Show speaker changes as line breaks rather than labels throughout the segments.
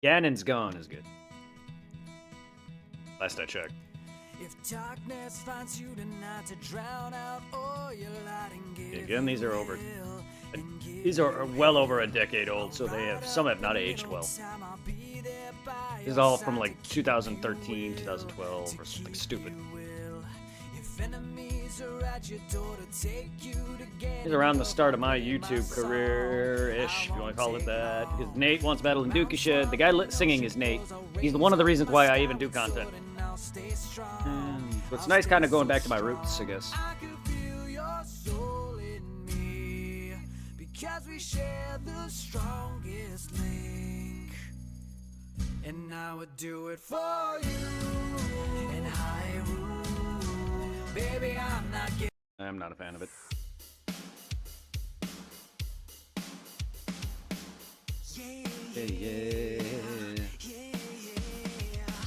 Ganon's Gone is good. Last I checked.
If darkness finds you tonight to drown out all your light and give
Again, these are over. These are well over a decade old, so they have some have not aged well. This is all from like 2013, 2012, or something stupid. It's around the start of my YouTube career-ish, if you want to call it that. Because Nate wants Battle and Dookie shit. The guy singing is Nate. He's one of the reasons why I even do content. But it's nice kind of going back to my roots, I guess. Because we share the strongest link. And I would do it for you. And Hyrule, baby, I'm not a fan of it. Yeah, yeah.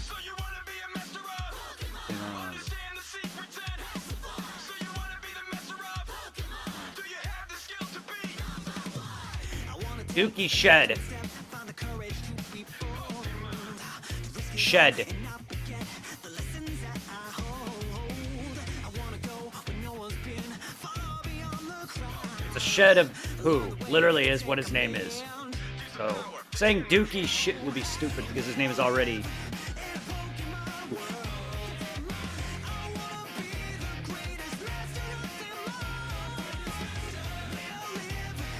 So you wanna be a master of Pokemon? Understand the secrets and so you wanna be the master of Pokemon? Do you have the skill to be Dookie Shed? Shed. The shed of who literally is what his name is. So saying Dookie shit would be stupid because his name is already.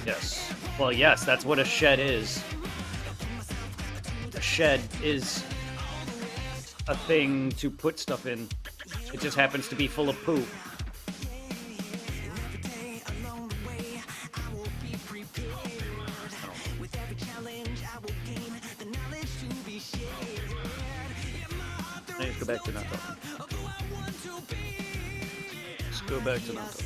Yes. Well, yes, that's what a shed is. A shed is a thing to put stuff in. It just happens to be full of poop. Let's go back to Naruto. Let's go back to Naruto.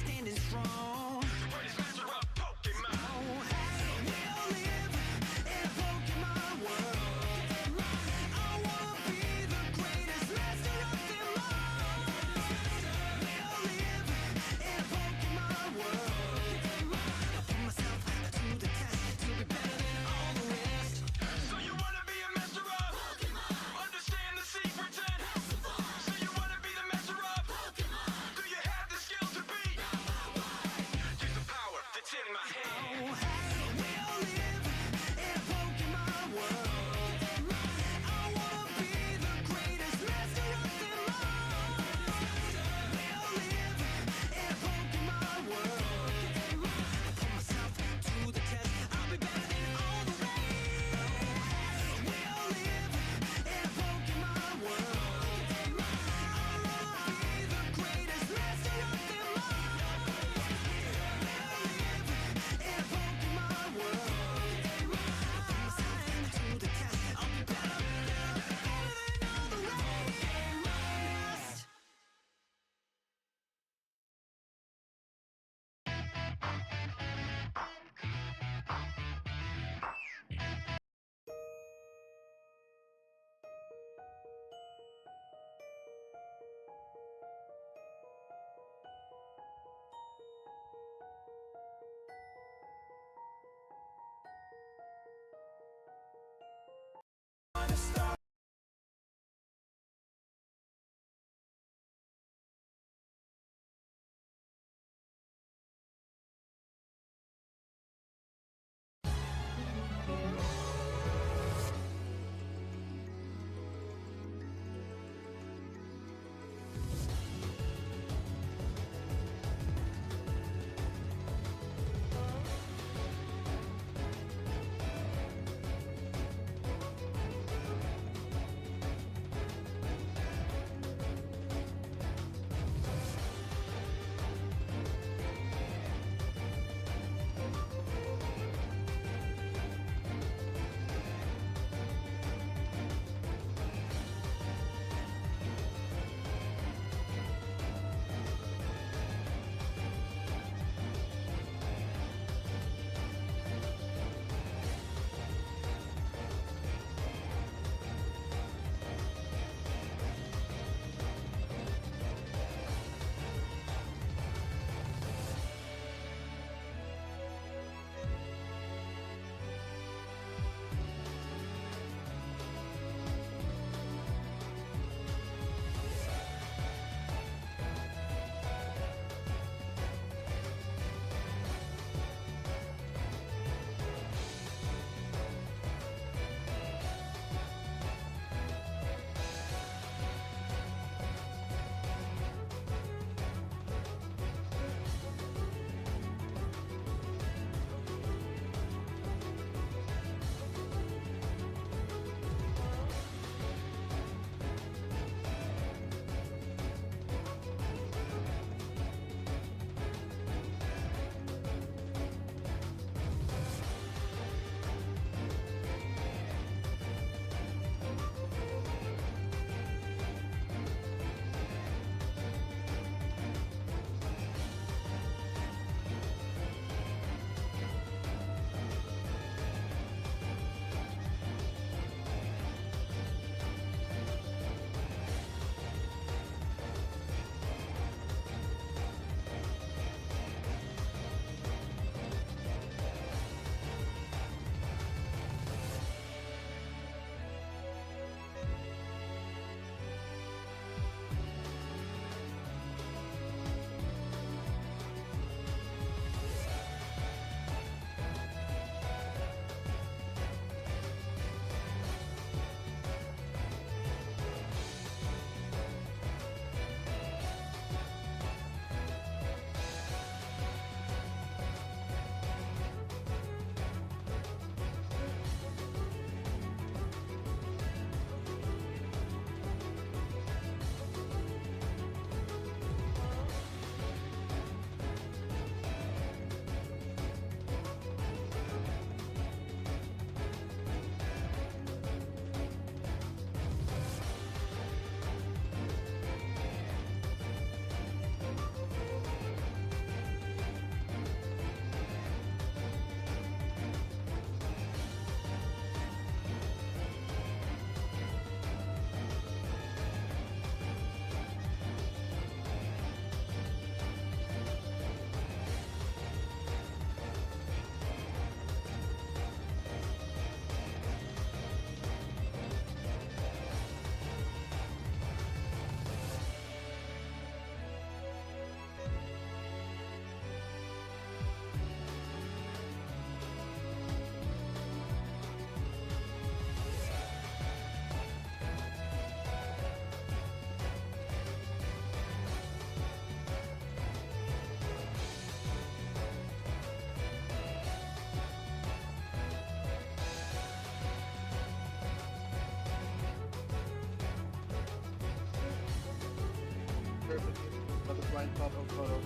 find photo.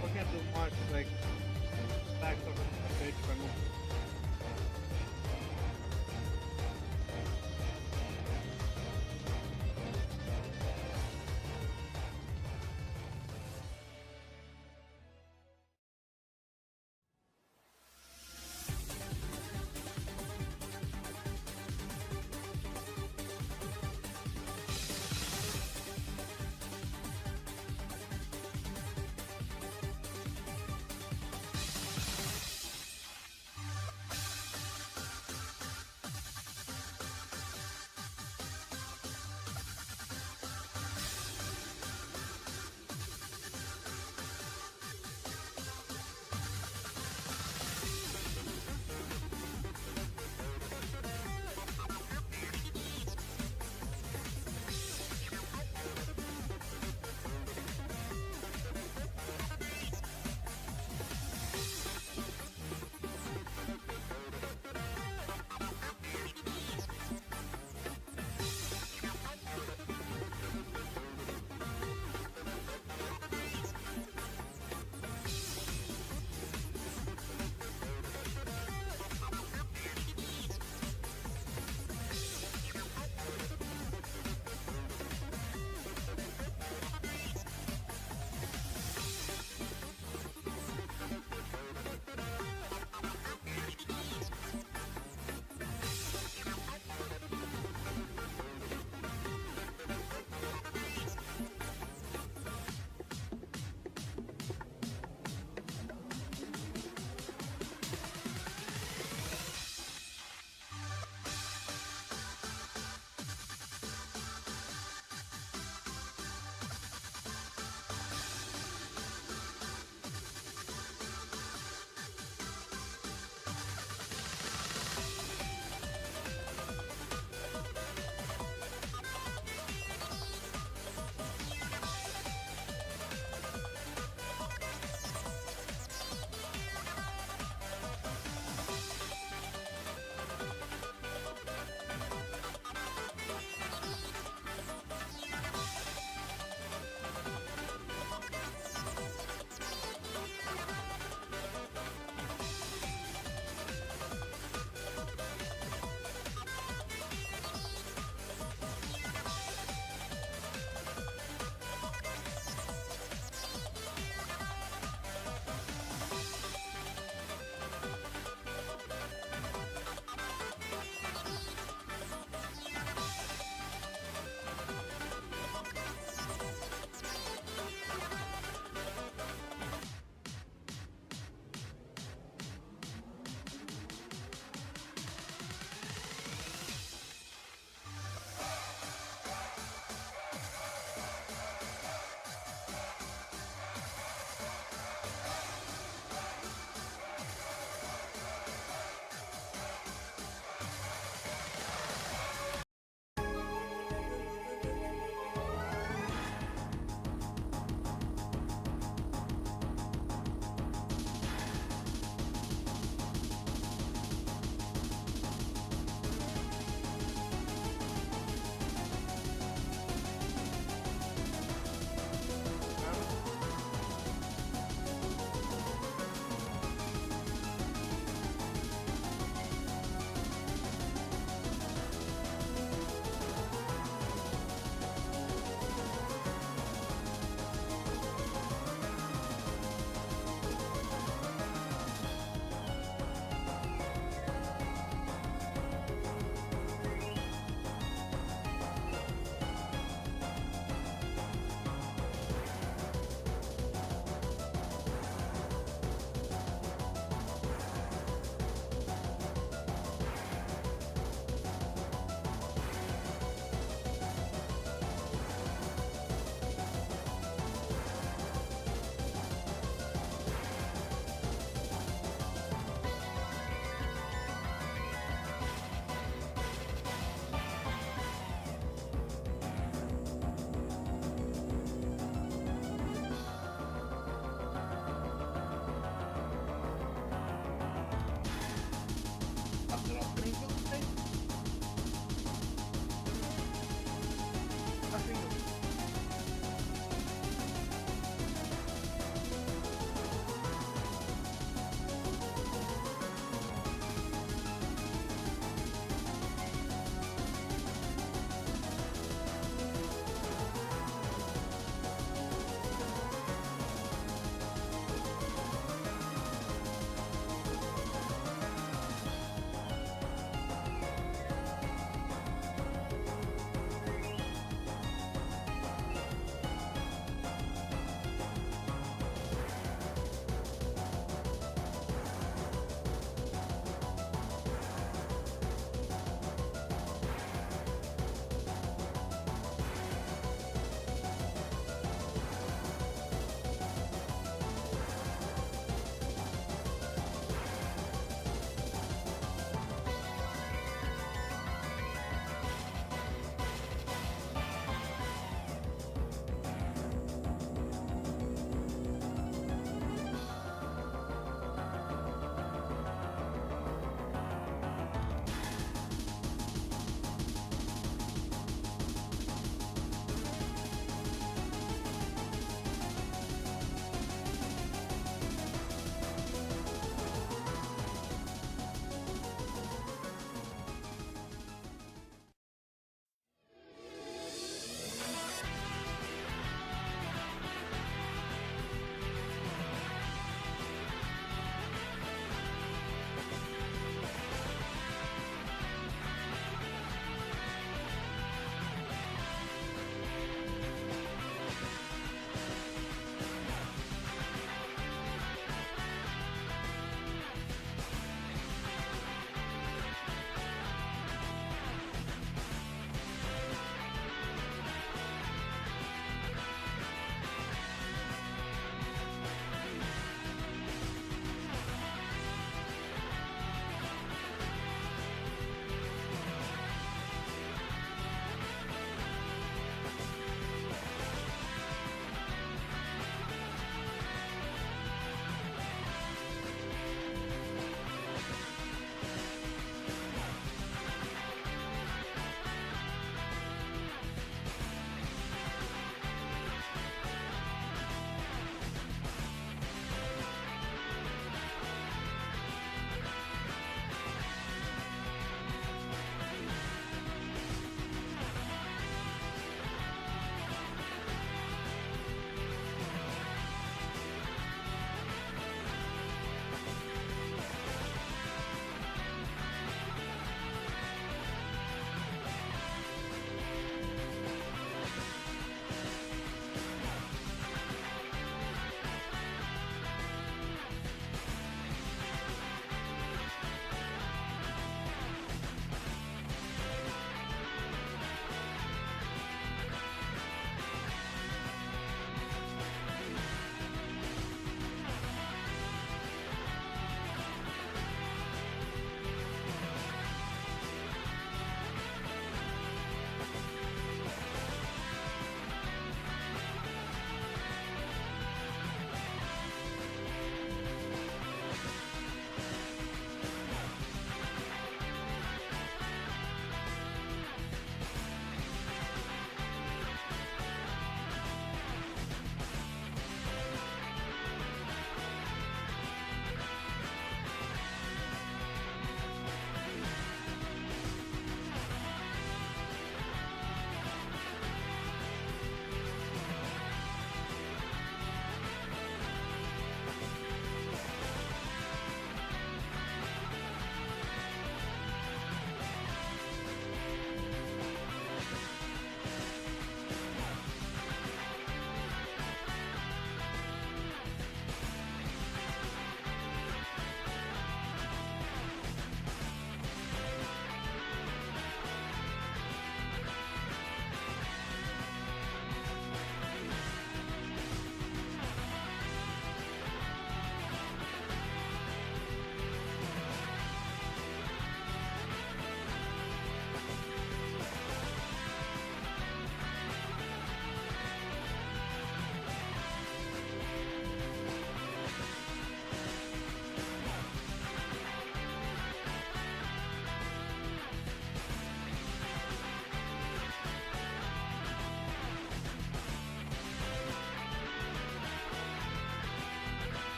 Forget to mark like back of the page for me.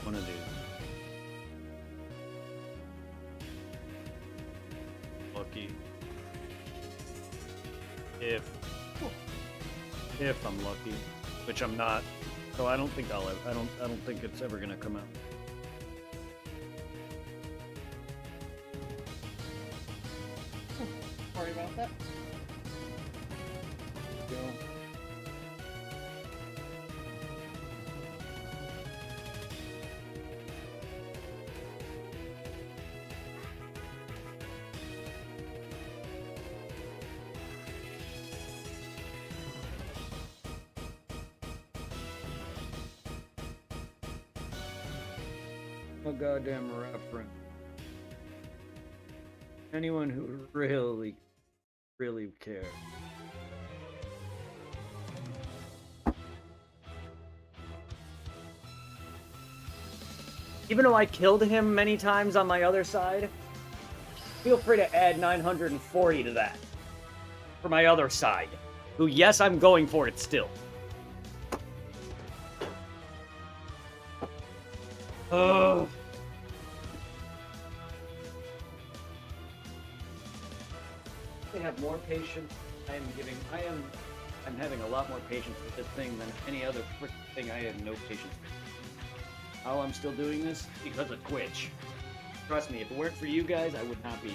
One of these. Lucky. If I'm lucky, which I'm not, so I don't think I'll ever, I don't think it's ever gonna come out.
Sorry about that.
Go. A goddamn reference. Anyone who really cares. Even though I killed him many times on my other side, feel free to add 940 to that. For my other side. Who, yes, I'm going for it still. Oh. I have more patience. I'm having a lot more patience with this thing than any other freaking thing I had no patience with. How I'm still doing this? Because of Twitch. Trust me, if it weren't for you guys, I would not be.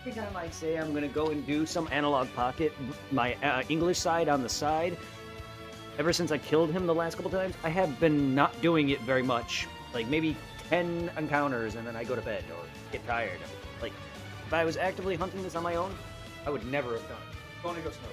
Every time I say I'm gonna go and do some Analog Pocket, my English side on the side, ever since I killed him the last couple times, I have been not doing it very much. Like maybe 10 encounters and then I go to bed or get tired. Like, if I was actively hunting this on my own, I would never have done it. Going to go smoke.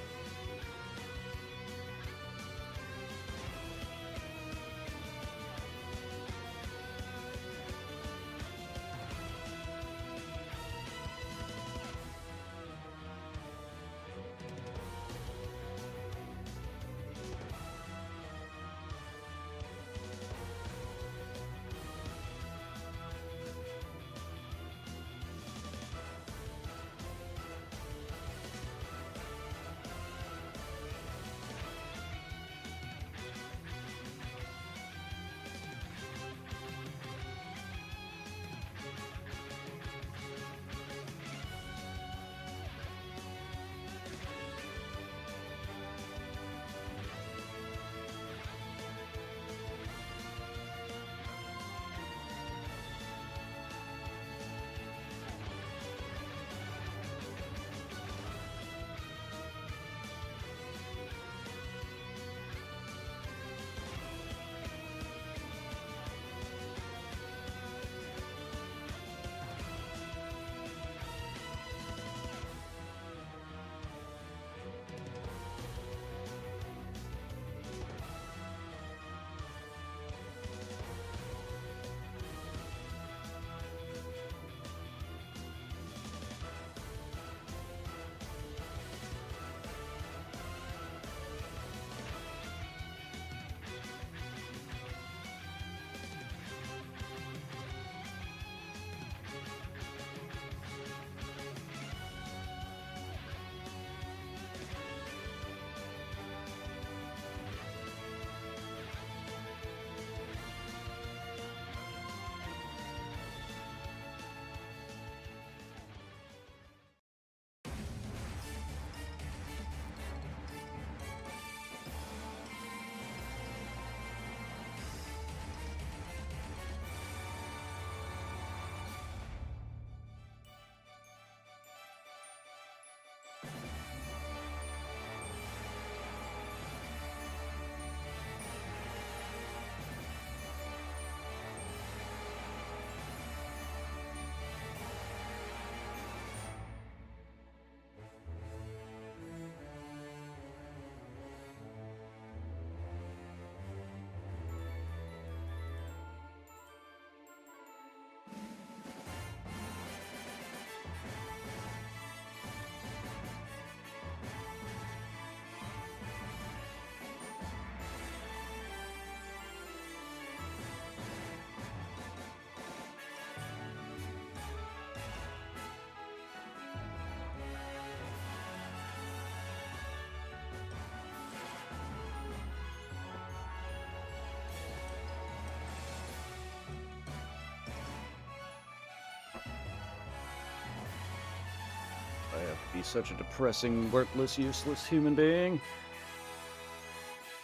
be such a depressing, worthless, useless human being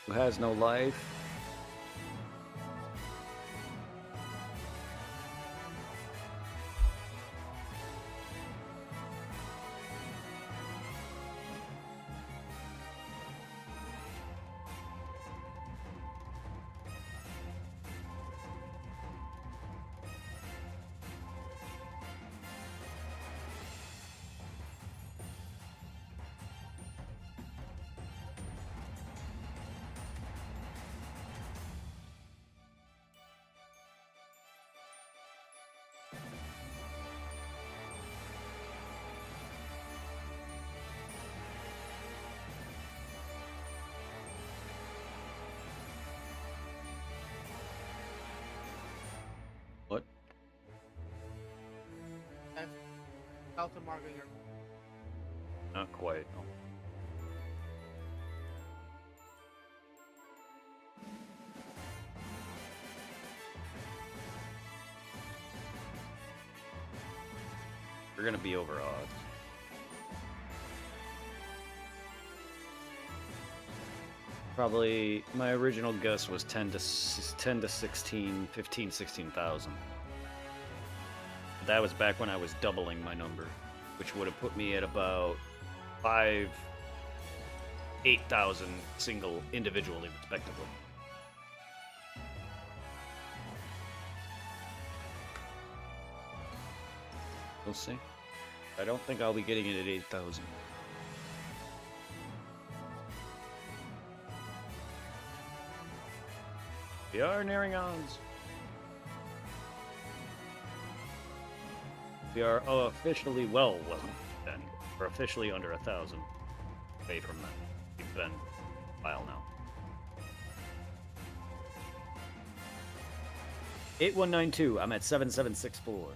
who has no life. What?
That's Delta Margaret.
Not quite. No. We're gonna be over odds. Probably my original guess was 10 to 16, 15, 16,000. That was back when I was doubling my number, which would have put me at about 8,000 single individually, respectively. We'll see. I don't think I'll be getting it at 8,000. We are nearing odds. We are officially, well, then. We're officially under 1,000 away from that. We've been a while now. 8192, I'm at 7764.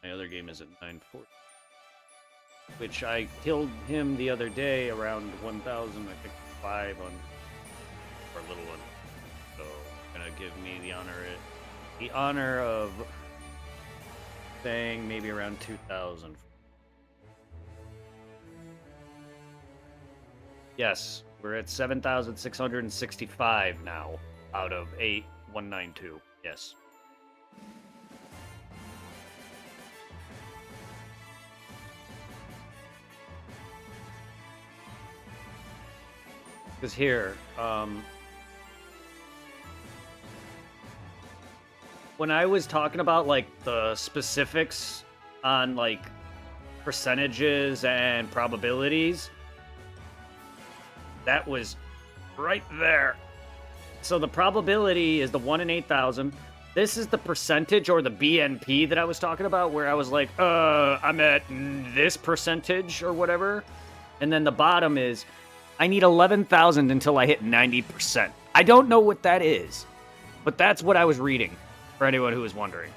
My other game is at 940. Which I killed him the other day around 1,000, I think 5 on for a little one. So gonna give me the honor of saying maybe around 2,000. Yes, we're at 7,665 now out of 8,192. Yes. Because here, when I was talking about like the specifics on like percentages and probabilities, that was right there. So the probability is the 1 in 8,000. This is the percentage or the BNP that I was talking about, where I was like, I'm at this percentage or whatever. And then the bottom is, I need 11,000 until I hit 90%. I don't know what that is, but that's what I was reading, for anyone who was wondering.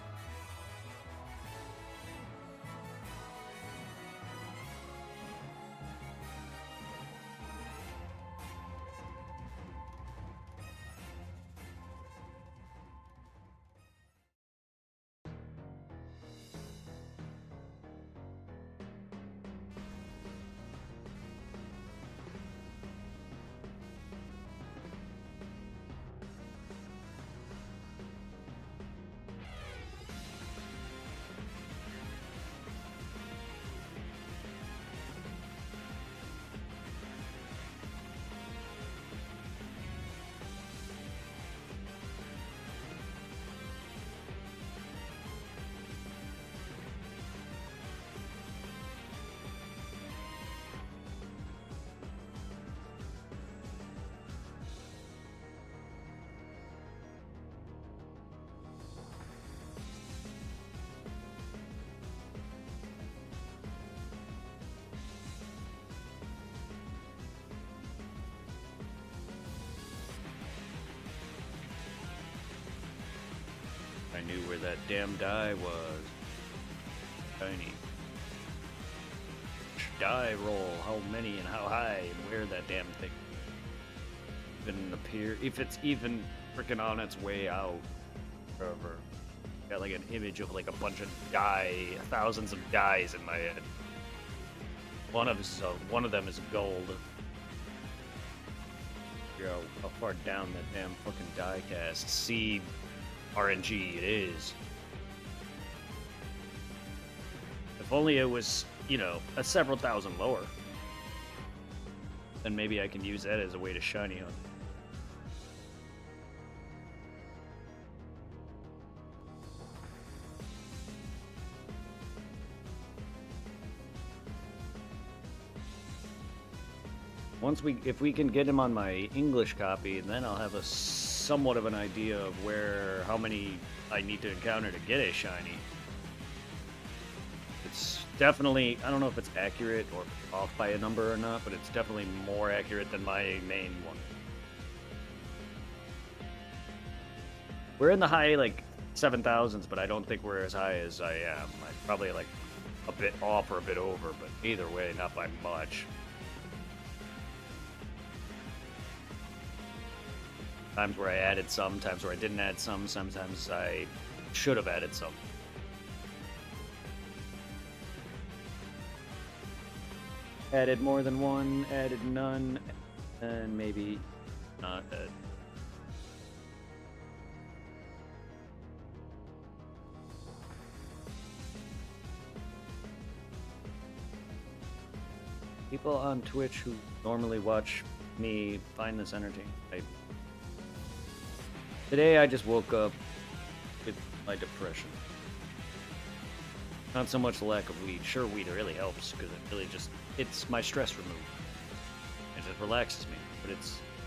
I knew where that damn die was. Tiny. Die roll, how many and how high, and where that damn thing even appear, if it's even freaking on its way out. Forever. Got like an image of like a bunch of thousands of guys in my head. One of them is gold. Figure out how far down that damn fucking diecast seed RNG it is. If only it was, you know, a several thousand lower. Then maybe I can use that as a way to shiny hunt. If we can get him on my English copy, then I'll have a somewhat of an idea of how many I need to encounter to get a shiny. It's definitely, I don't know if it's accurate or off by a number or not, but it's definitely more accurate than my main one. We're in the high, like, 7,000s, but I don't think we're as high as I am. I'm probably, like, a bit off or a bit over, but either way, not by much. Times where I added some, times where I didn't add some, sometimes I should have added some. Added more than one, added none, and maybe not add. People on Twitch who normally watch me find this entertaining. Today I just woke up with my depression. Not so much the lack of weed. Sure, weed really helps because it really just, it's my stress removed. It just relaxes me. But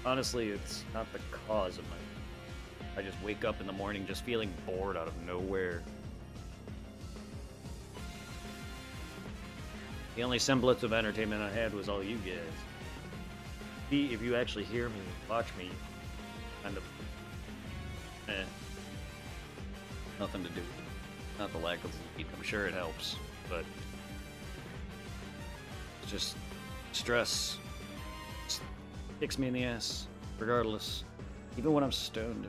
honestly, it's not the cause of my, I just wake up in the morning just feeling bored out of nowhere. The only semblance of entertainment I had was all you guys. If you actually hear me, watch me, kind of, nothing to do. Not the lack of weed. I'm sure it helps, but it's just stress. Just kicks me in the ass, regardless. Even when I'm stoned.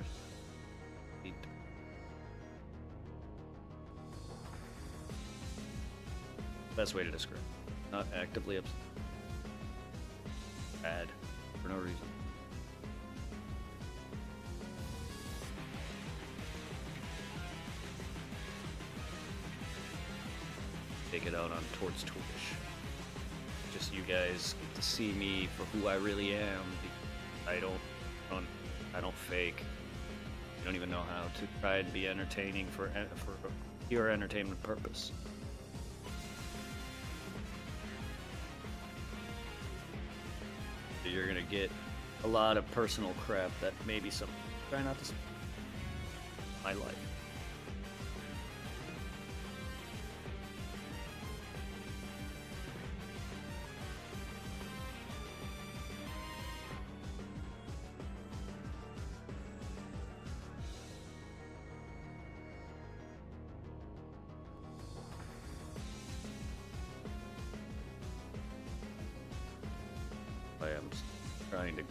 Best way to describe it. Not actively upset. Bad. For no reason. Take it out on towards Twitch. Just you guys get to see me for who I really am. I don't fake. I don't even know how to try and be entertaining for pure entertainment purpose. You're gonna get a lot of personal crap that maybe some try not to. My life. I am trying to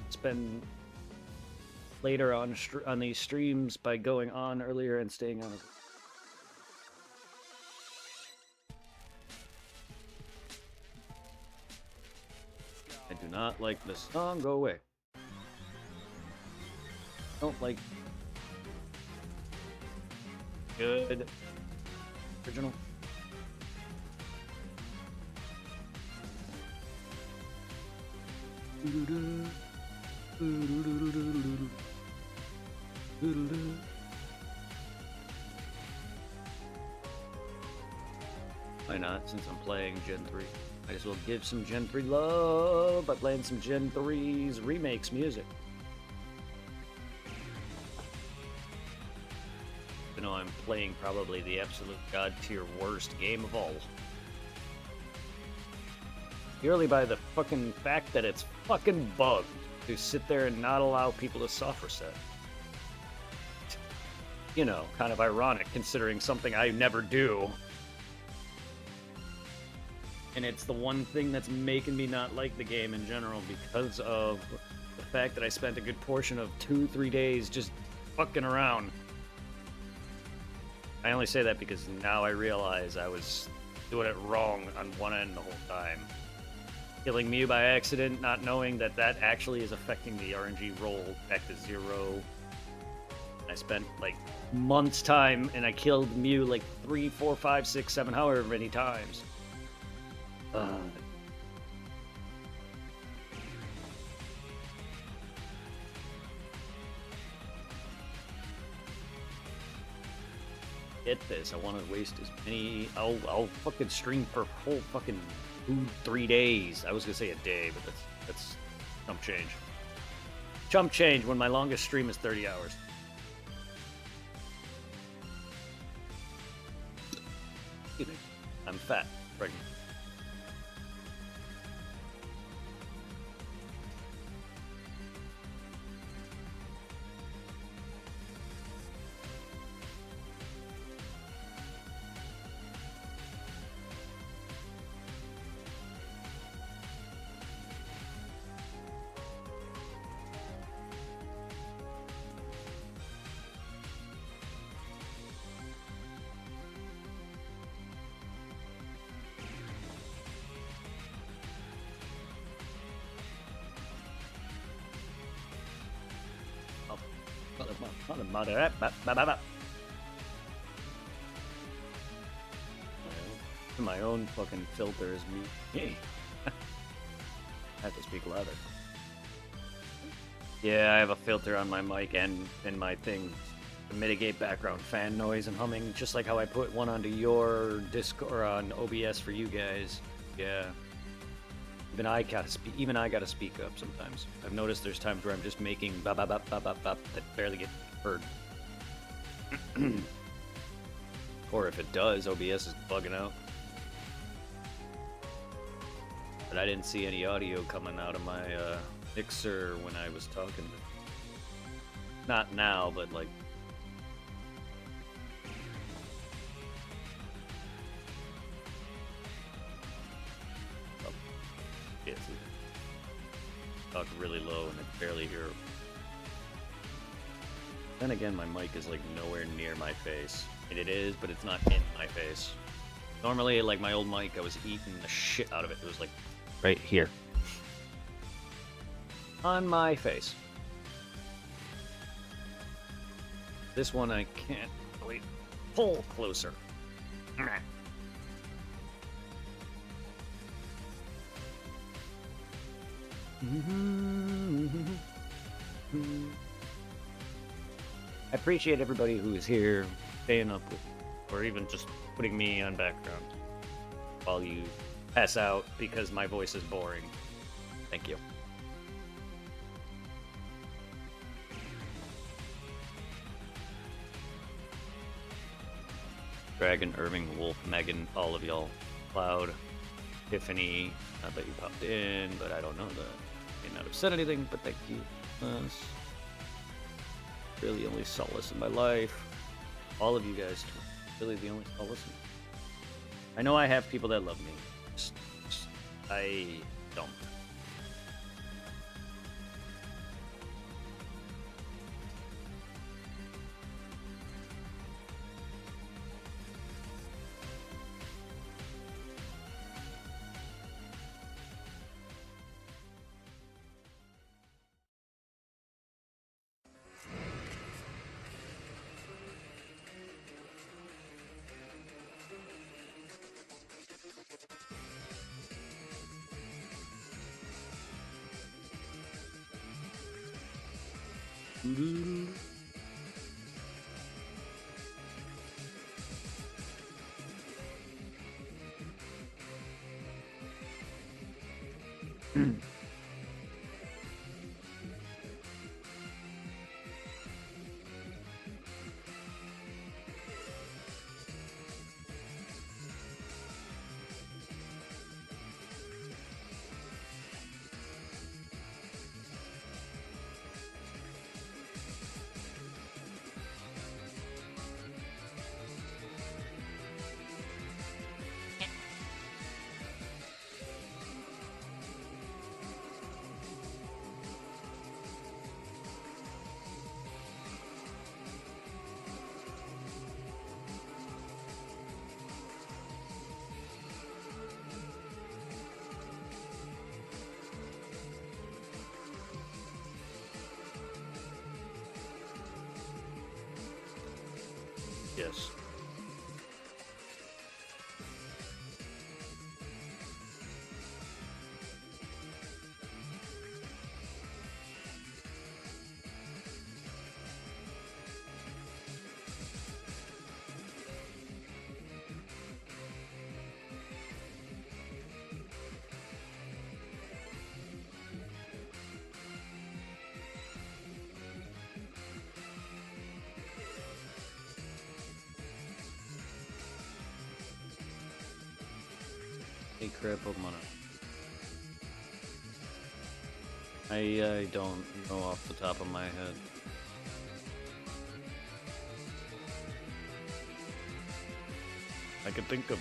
spend later on these streams by going on earlier and staying on. I do not like this song. Go away. Don't like. Good. Original. Why not, since I'm playing Gen 3? I just will give some Gen 3 love by playing some Gen 3's remakes music. Even though I'm playing probably the absolute god tier worst game of all. Purely by the fucking fact that it's fucking bugged to sit there and not allow people to soft reset. You know, kind of ironic considering something I never do. And it's the one thing that's making me not like the game in general because of the fact that I spent a good portion of 2-3 days just fucking around. I only say that because now I realize I was doing it wrong on one end the whole time. Killing Mew by accident, not knowing that that actually is affecting the RNG roll back to 0. I spent like months time and I killed Mew like 3, 4, 5, 6, 7, however many times. Get this, I want to waste as many. I'll fucking stream for whole fucking 3 days. I was gonna say a day, but that's chump change. Chump change when my longest stream is 30 hours. Excuse me. I'm fat, pregnant. My own fucking filter is me. Hey. I have to speak louder. Yeah, I have a filter on my mic and in my thing to mitigate background fan noise and humming, just like how I put one onto your Discord or on OBS for you guys. Yeah. Even I gotta speak up sometimes. I've noticed there's times where I'm just making bop bop bop bop bop bop that barely get heard. Or if it does, OBS is bugging out. But I didn't see any audio coming out of my mixer when I was talking. Not now, but like. Oh. Yeah, see. Talk really low and it's barely hear. Then again, my mic is like nowhere near my face. And it is, but it's not in my face. Normally, like my old mic, I was eating the shit out of it. It was like right here. On my face. This one I can't really pull closer. I appreciate everybody who is here, staying up with, or even just putting me on background while you pass out because my voice is boring. Thank you. Dragon, Irving, Wolf, Megan, all of y'all. Cloud, Tiffany, not that you popped in, but I don't know that. May not have said anything, but thank you. Really the only solace in my life. All of you guys, really the only solace. I know I have people that love me. I don't. Yes. Hey, crap, Pokemon. I don't know off the top of my head. I could think of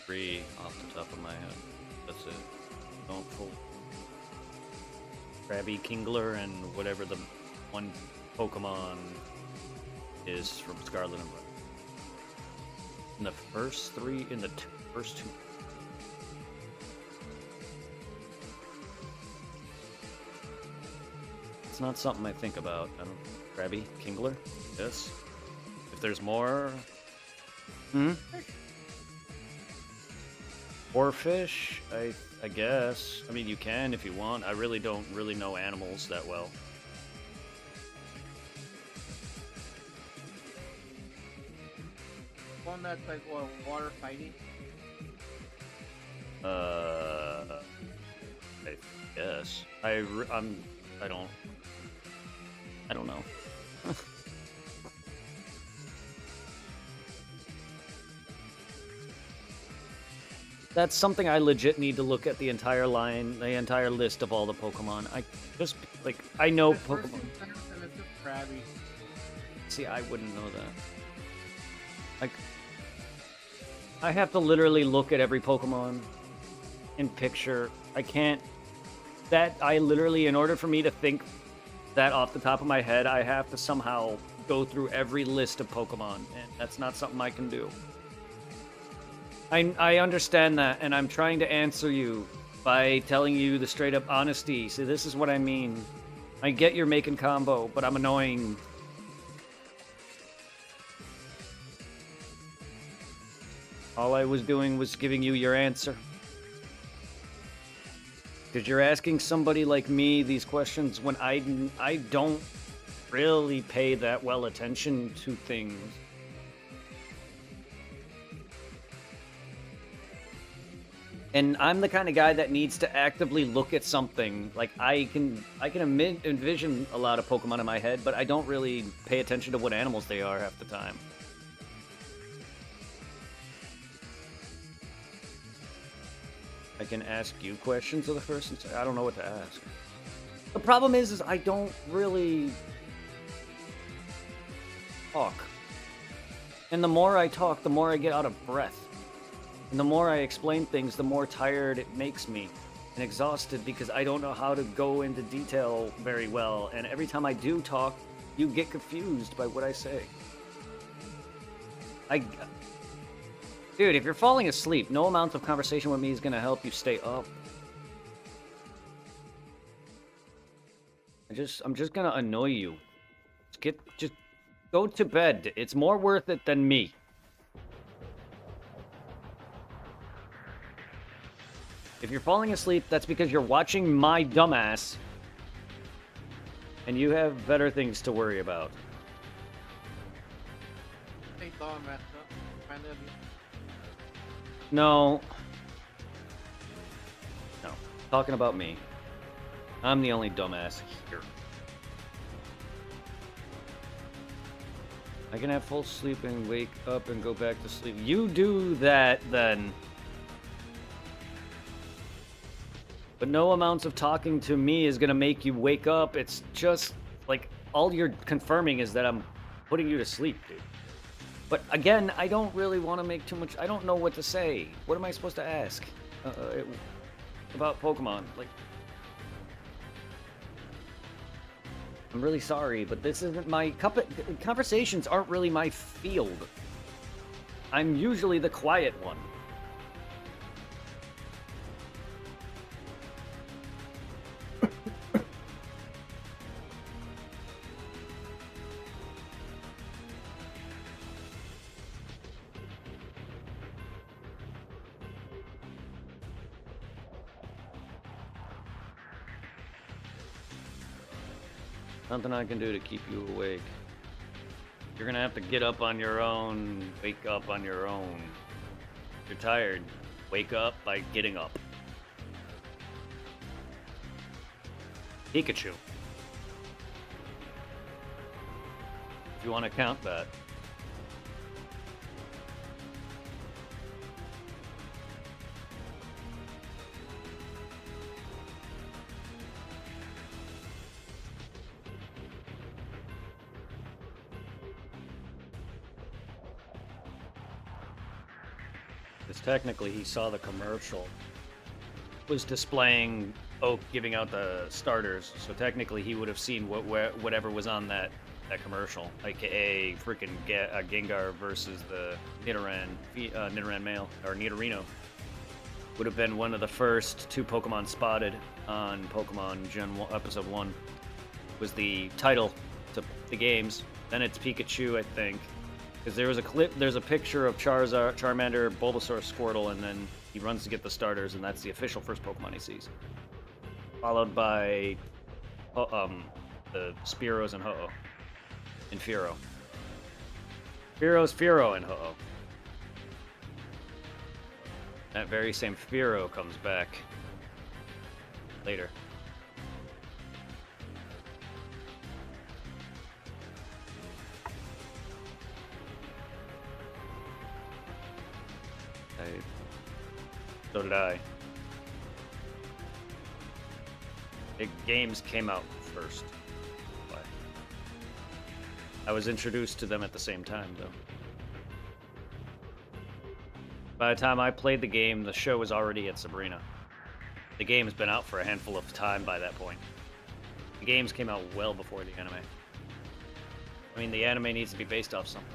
3 off the top of my head. That's it. Don't full. Krabby, Kingler, and whatever the one Pokemon is from Scarlet and Violet. In the first 3, in the first 2. It's not something I think about. I don't. Krabby, Kingler, yes. If there's more, or fish, I guess. I mean, you can if you want. I really don't really know animals that well.
One that's like what, water fighting.
I guess. I don't know. That's something I legit need to look at the entire line, the entire list of all the Pokemon. I just, like, I know
The first
Pokemon.
one, and it's just Krabby.
See, I wouldn't know that. Like, I have to literally look at every Pokemon in picture. I can't. I literally, in order for me to think that off the top of my head, I have to somehow go through every list of Pokemon, and that's not something I can do. I understand that, and I'm trying to answer you by telling you the straight up honesty. See, this is what I mean. I get you're making combo, but I'm annoying. All I was doing was giving you your answer. Because you're asking somebody like me these questions when I don't really pay that well attention to things. And I'm the kind of guy that needs to actively look at something. Like, I can envision a lot of Pokemon in my head, but I don't really pay attention to what animals they are half the time. I can ask you questions of the first and say, I don't know what to ask. The problem is I don't really talk. And the more I talk, the more I get out of breath. And the more I explain things, the more tired it makes me and exhausted because I don't know how to go into detail very well. And every time I do talk, you get confused by what I say. Dude, if you're falling asleep, no amount of conversation with me is going to help you stay up. I'm just going to annoy you. Just go to bed. It's more worth it than me. If you're falling asleep, that's because you're watching my dumbass. And you have better things to worry about.
Hey, Dom, finally.
No. No. Talking about me. I'm the only dumbass here. I can have full sleep and wake up and go back to sleep. You do that, then. But no amounts of talking to me is gonna make you wake up. It's just, like, all you're confirming is that I'm putting you to sleep, dude. But again, I don't really want to make too much. I don't know what to say. What am I supposed to ask about Pokemon? Like, I'm really sorry, but this isn't my conversations aren't really my field. I'm usually the quiet one. Nothing I can do to keep you awake. You're gonna have to get up on your own, wake up on your own. You're tired. Wake up by getting up. Pikachu. If you want to count that. Because technically he saw the commercial. Was displaying Oak giving out the starters, so technically he would have seen whatever was on that commercial, aka freaking Gengar versus the Nidoran male, or Nidorino. Would have been one of the first 2 Pokemon spotted on Pokemon Gen 1, Episode 1. Was the title to the games. Then it's Pikachu, I think. Because there was a clip, there's a picture of Charizard, Charmander, Bulbasaur, Squirtle, and then he runs to get the starters, and that's the official first Pokemon he sees. Followed by the Spearows and Ho-Oh. And Fearow. Fearow, and Ho-Oh. That very same Fearow comes back later. So did I. The games came out first. Why? I was introduced to them at the same time, though. By the time I played the game, the show was already at Sabrina. The game has been out for a handful of time by that point. The games came out well before the anime. I mean, the anime needs to be based off something.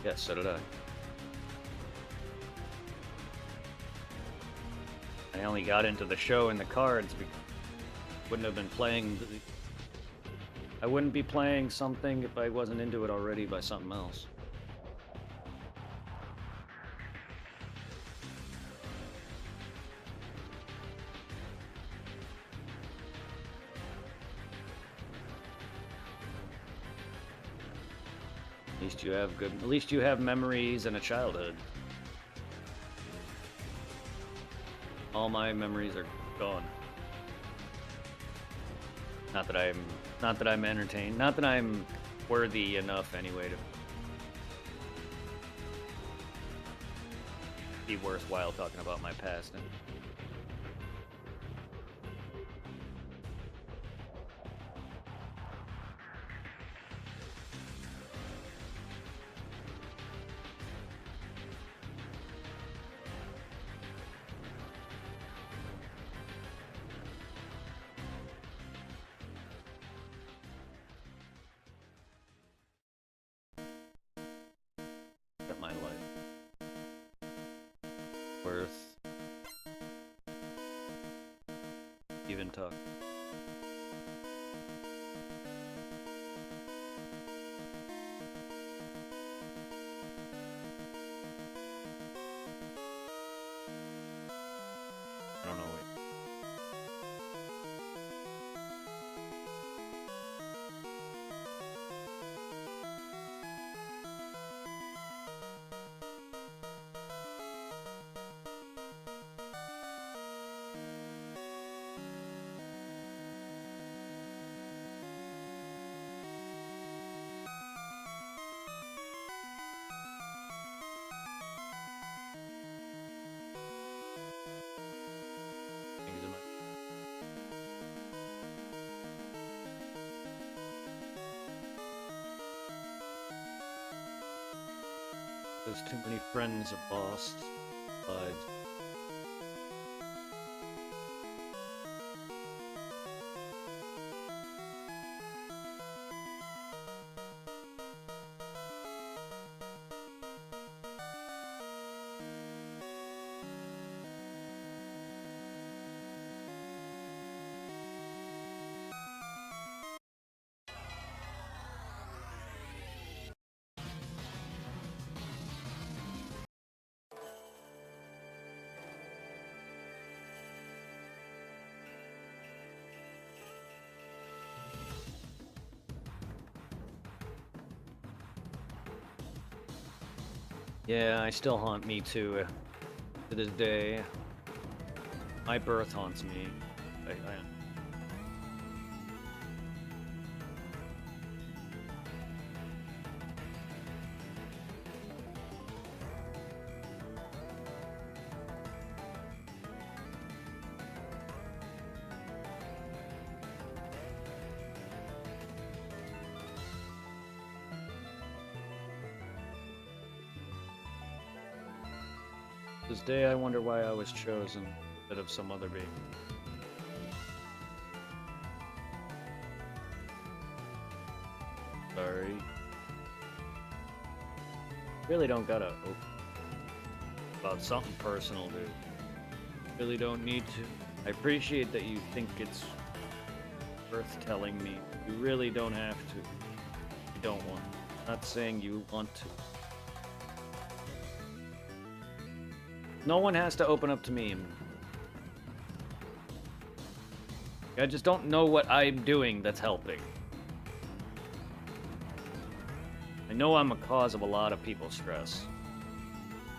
Yes, so did I. I only got into the show and the cards because I wouldn't have been playing. I wouldn't be playing something if I wasn't into it already by something else. At least you have memories and a childhood. All my memories are gone. Not that I'm entertained. Not that I'm worthy enough anyway to be worthwhile talking about my past. And my life worth even talk. I don't know. Things in my There's too many friends have lost lives. Yeah, I still haunt me too. To this day. My birth haunts me. I This day I wonder why I was chosen instead of some other being. Sorry. Really don't gotta open about something personal, dude. Really don't need to. I appreciate that you think it's worth telling me. You really don't have to. You don't want. Not saying you want to. No one has to open up to me. I just don't know what I'm doing that's helping. I know I'm a cause of a lot of people's stress.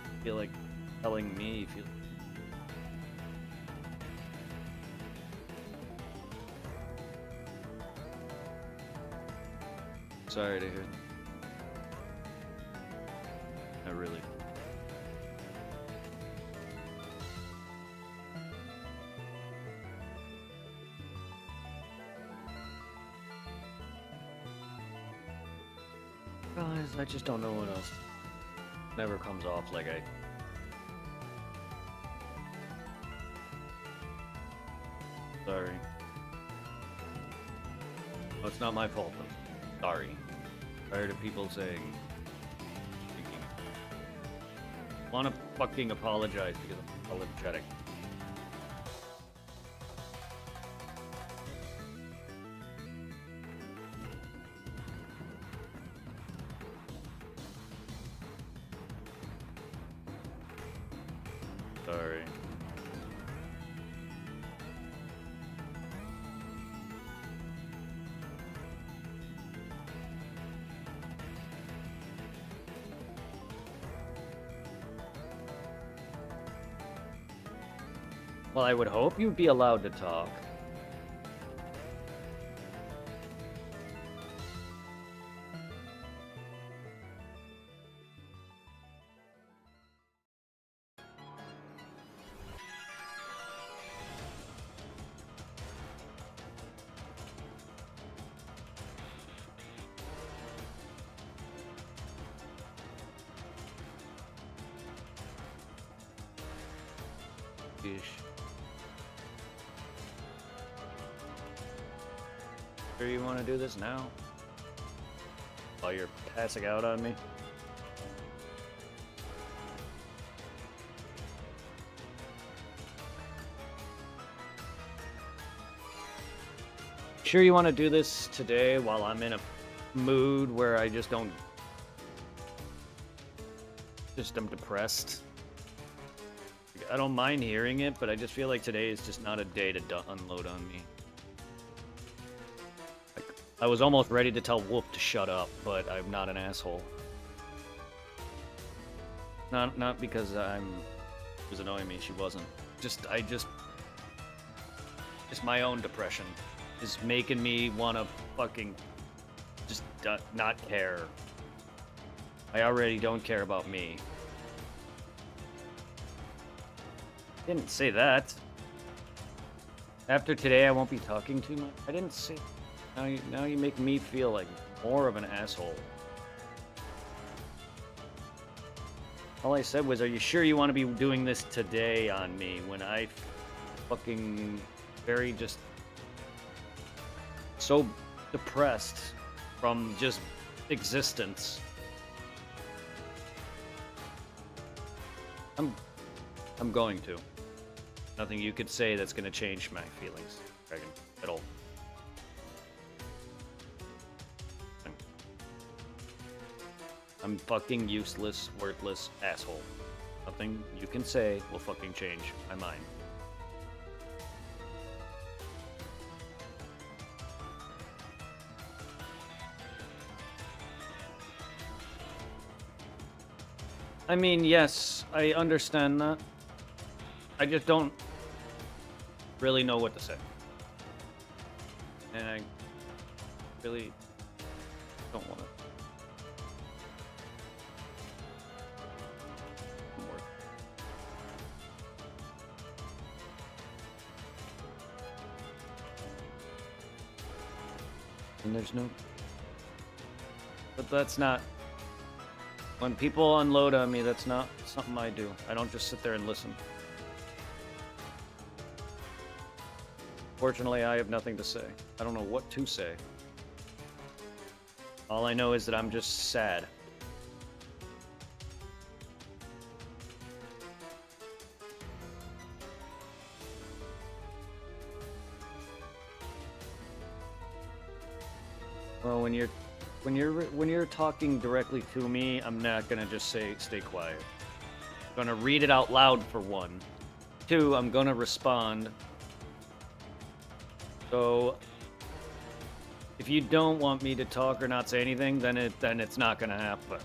I feel like telling me, feel. Sorry to hear that. I really. Guys, I just don't know what else. Never comes off like I. Sorry. Oh, it's not my fault though. Sorry. Tired of people saying. Want to fucking apologize because I'm apologetic. Sorry. Well, I would hope you'd be allowed to talk. Yeesh. Sure you want to do this now? While you're passing out on me? Sure you want to do this today while I'm in a mood where I just don't... I'm depressed? I don't mind hearing it, but I just feel like today is just not a day to unload on me. Like, I was almost ready to tell Wolf to shut up, but I'm not an asshole. Not because she was annoying me, she wasn't. Just my own depression is making me want to fucking just not care. I already don't care about me. Didn't say that. After today, I won't be talking too much. I didn't say. Now you make me feel like more of an asshole. All I said was, "Are you sure you want to be doing this today on me?" When I fucking very just so depressed from just existence. I'm going to. Nothing you could say that's gonna change my feelings, Dragon, at all. I'm fucking useless, worthless asshole. Nothing you can say will fucking change my mind. I mean, yes, I understand that. I just don't really know what to say. And I really don't want to. And there's no... But that's not... When people unload on me, that's not something I do. I don't just sit there and listen. Fortunately, I have nothing to say. I don't know what to say. All I know is that I'm just sad. Well, when you're talking directly to me, I'm not gonna just say stay quiet. I'm gonna read it out loud for one. Two, I'm gonna respond. So if you don't want me to talk or not say anything, then it's not gonna happen.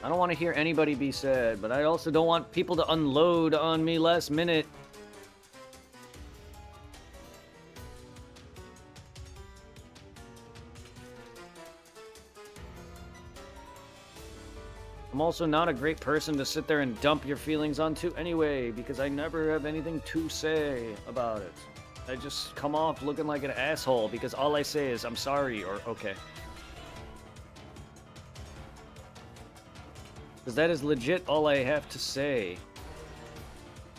I don't want to hear anybody be sad, but I also don't want people to unload on me last minute. I'm also not a great person to sit there and dump your feelings onto anyway, because I never have anything to say about it. I just come off looking like an asshole because all I say is I'm sorry or okay. Because that is legit all I have to say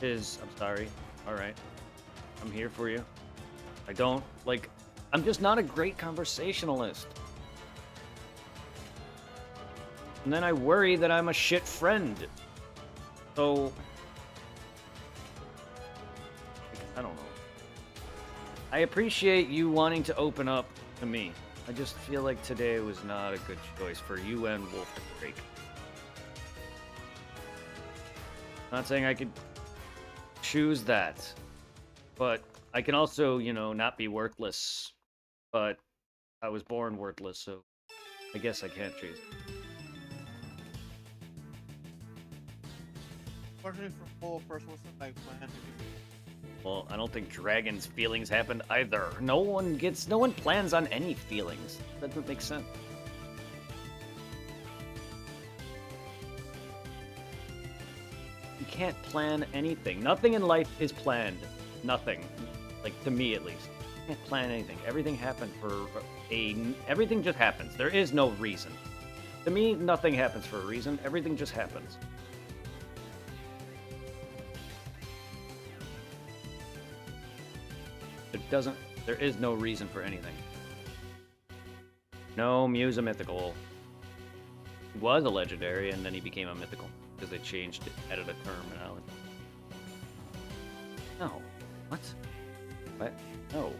is, I'm sorry, alright, I'm here for you. I don't, like, I'm just not a great conversationalist. And then I worry that I'm a shit friend. So, I don't know. I appreciate you wanting to open up to me. I just feel like today was not a good choice for you and Wolf to break. Not saying I could choose that, but I can also, you know, not be worthless. But I was born worthless, so I guess I can't choose.
Fortunately for full first wasn't like planned.
Well, I don't think Dragon's feelings happened either. No one plans on any feelings. That doesn't make sense. You can't plan anything. Nothing in life is planned. Nothing. Like, to me at least. You can't plan anything. Everything happened for everything just happens. There is no reason. To me, nothing happens for a reason. Everything just happens. There is no reason for anything. No, Mew's a mythical. He was a legendary, and then he became a mythical. Because they changed it, added a terminology. No. What? What? No.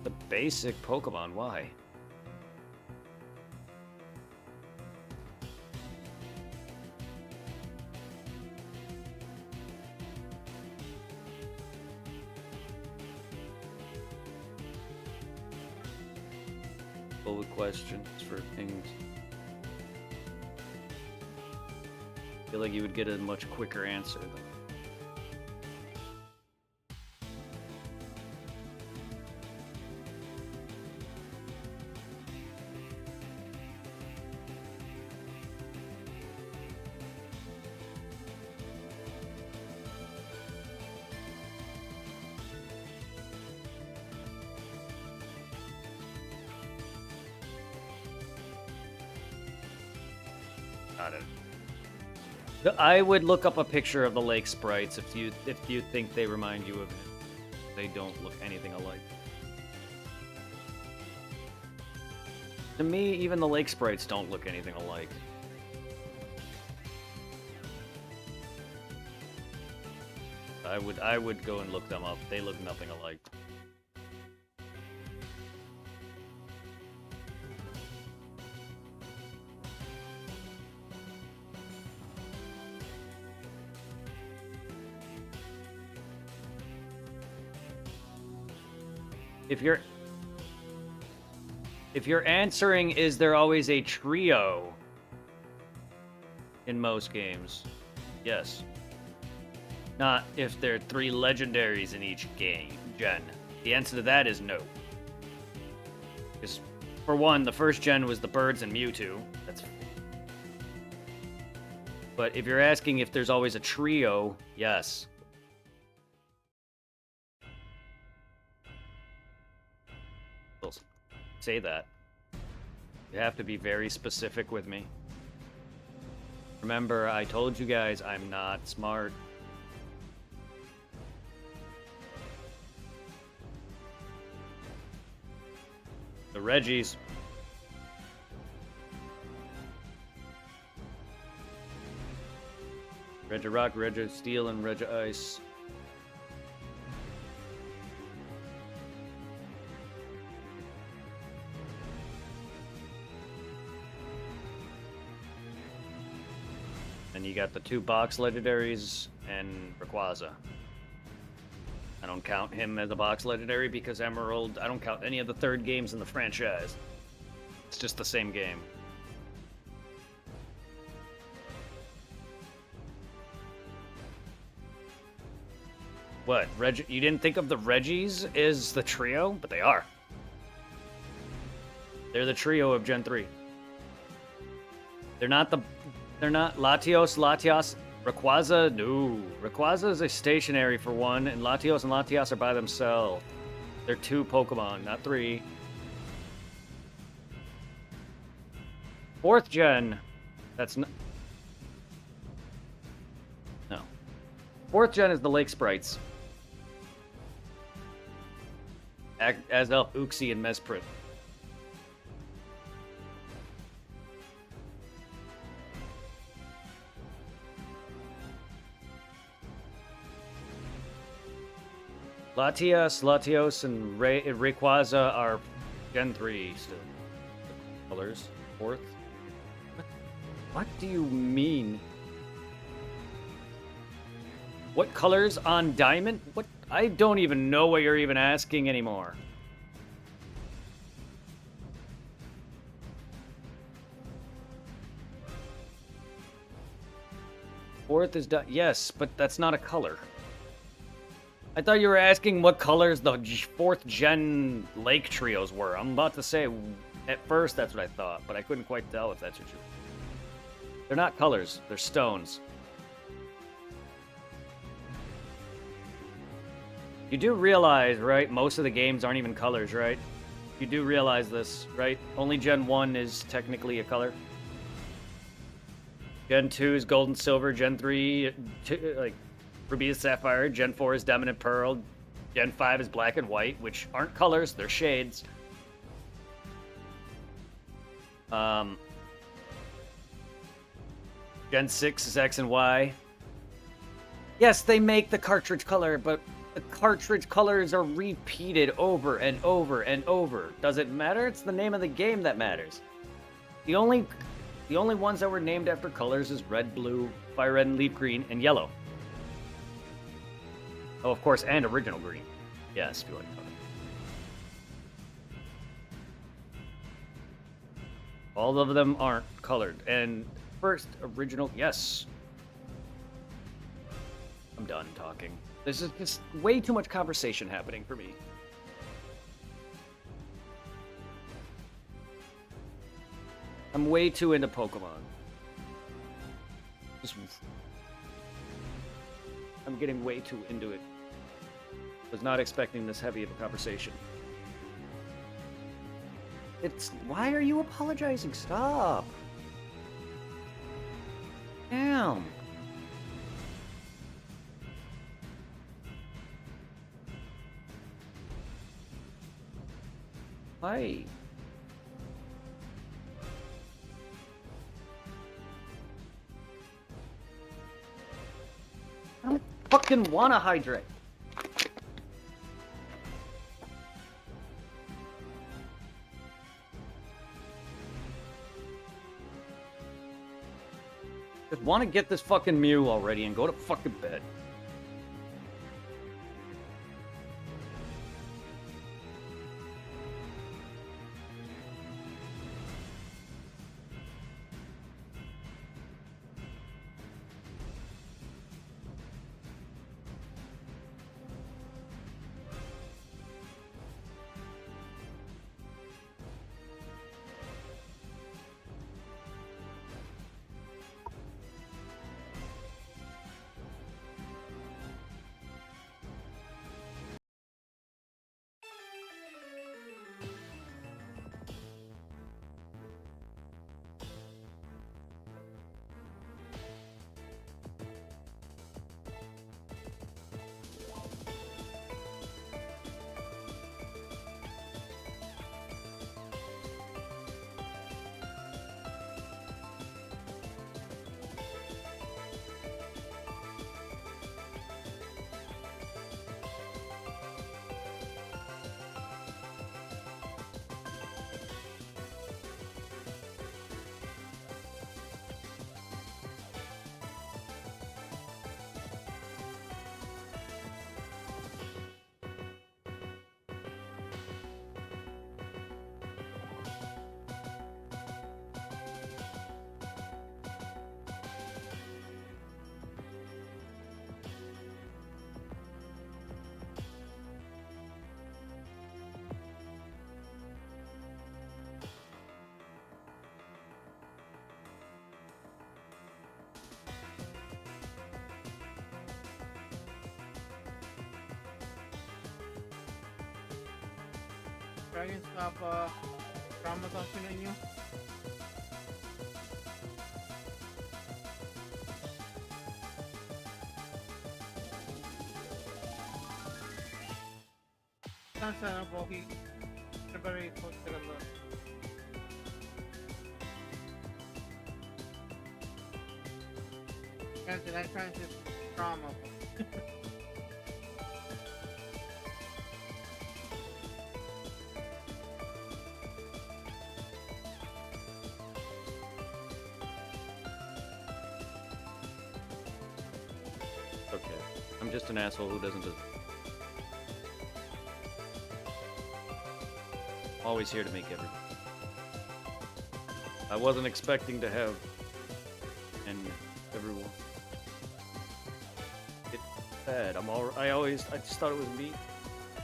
The basic Pokemon, why? With questions for things. I feel like you would get a much quicker answer though. Got it. I would look up a picture of the lake sprites if you think they remind you of him. They don't look anything alike. To me, even the lake sprites don't look anything alike. I would go and look them up. They look nothing alike. If you're answering, is there always a trio in most games? Yes. Not if there are 3 legendaries in each gen. The answer to that is no. Because, for one, the first gen was the birds and Mewtwo. But if you're asking if there's always a trio, yes. Say that. You have to be very specific with me. Remember, I told you guys I'm not smart. The Reggies. Regirock, Registeel, and Regice. And you got the 2 box legendaries and Rayquaza. I don't count him as a box legendary because Emerald, I don't count any of the 3rd games in the franchise. It's just the same game. What? You didn't think of the Reggies as the trio? But they are. They're the trio of Gen 3. They're not Latios, Rayquaza, no. Rayquaza is a stationary for one, and Latios are by themselves. They're 2 Pokemon, not 3. 4th gen, that's not... No. 4th gen is the Lake Sprites. Azelf, Uxie, and Mesprit. Latios, and Rayquaza are Gen 3 still. Colors. 4th? What do you mean? What colors on Diamond? What? I don't even know what you're even asking anymore. Fourth is yes, but that's not a color. I thought you were asking what colors the 4th gen Lake Trios were. I'm about to say, at first that's what I thought, but I couldn't quite tell if that's what you were. They're not colors, they're stones. You do realize, right, most of the games aren't even colors, right? You do realize this, right? Only Gen 1 is technically a color. Gen 2 is Gold and Silver, Gen 3, like, Ruby and Sapphire, Gen 4 is Diamond and Pearl, Gen 5 is Black and White, which aren't colors, they're shades. Gen 6 is X and Y. Yes, they make the cartridge color, but the cartridge colors are repeated over and over and over. Does it matter? It's the name of the game that matters. The only ones that were named after colors is red, blue, fire red, and leaf green, and yellow. Oh, of course, and original green. Yes, if you want to call it. All of them aren't colored. And first, original, yes. I'm done talking. This is just way too much conversation happening for me. I'm way too into Pokemon. I'm getting way too into it. Was not expecting this heavy of a conversation. Why are you apologizing? Stop. Damn. Why? fucking wanna hydrate. Just wanna get this fucking Mew already and go to fucking bed.
Dragon stop drama talking on you. Sana Bohi. Very close to the left. Did I try to drama?
Okay. I'm just an asshole who doesn't always here to make everything. I wasn't expecting to have and everyone. It's bad. I just thought it was me.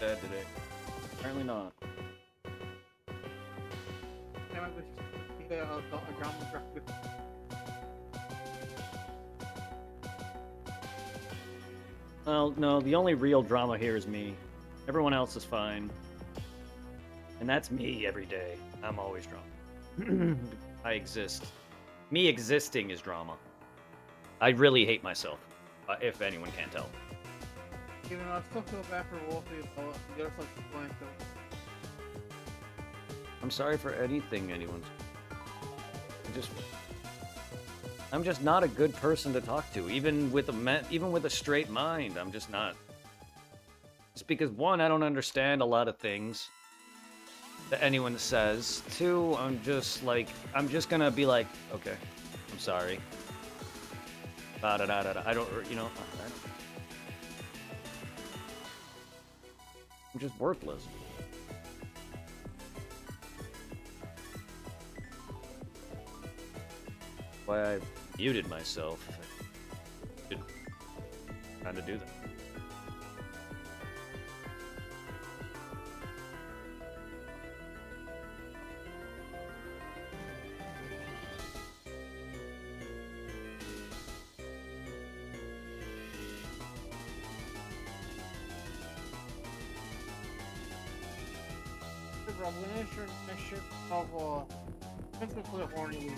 Bad today. Apparently not. Well, no, the only real drama here is me. Everyone else is fine. And that's me every day. I'm always drama. I exist. Me existing is drama. I really hate myself, if anyone can't tell.
Even though I still feel bad for Wolfie, but the other side's going to.
I'm sorry for anything anyone's. I'm just not a good person to talk to, even with a straight mind. I'm just not. Just because one, I don't understand a lot of things that anyone says. Two, I'm just gonna be like, okay, I'm sorry. I don't, I'm just worthless. Why I muted myself. Didn't kind of do that.
I'm gonna ensure the ship of technically a horny week.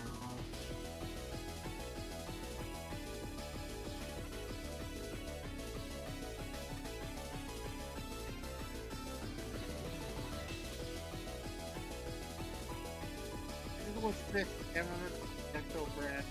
This was sick, Emma, Ecto Brad.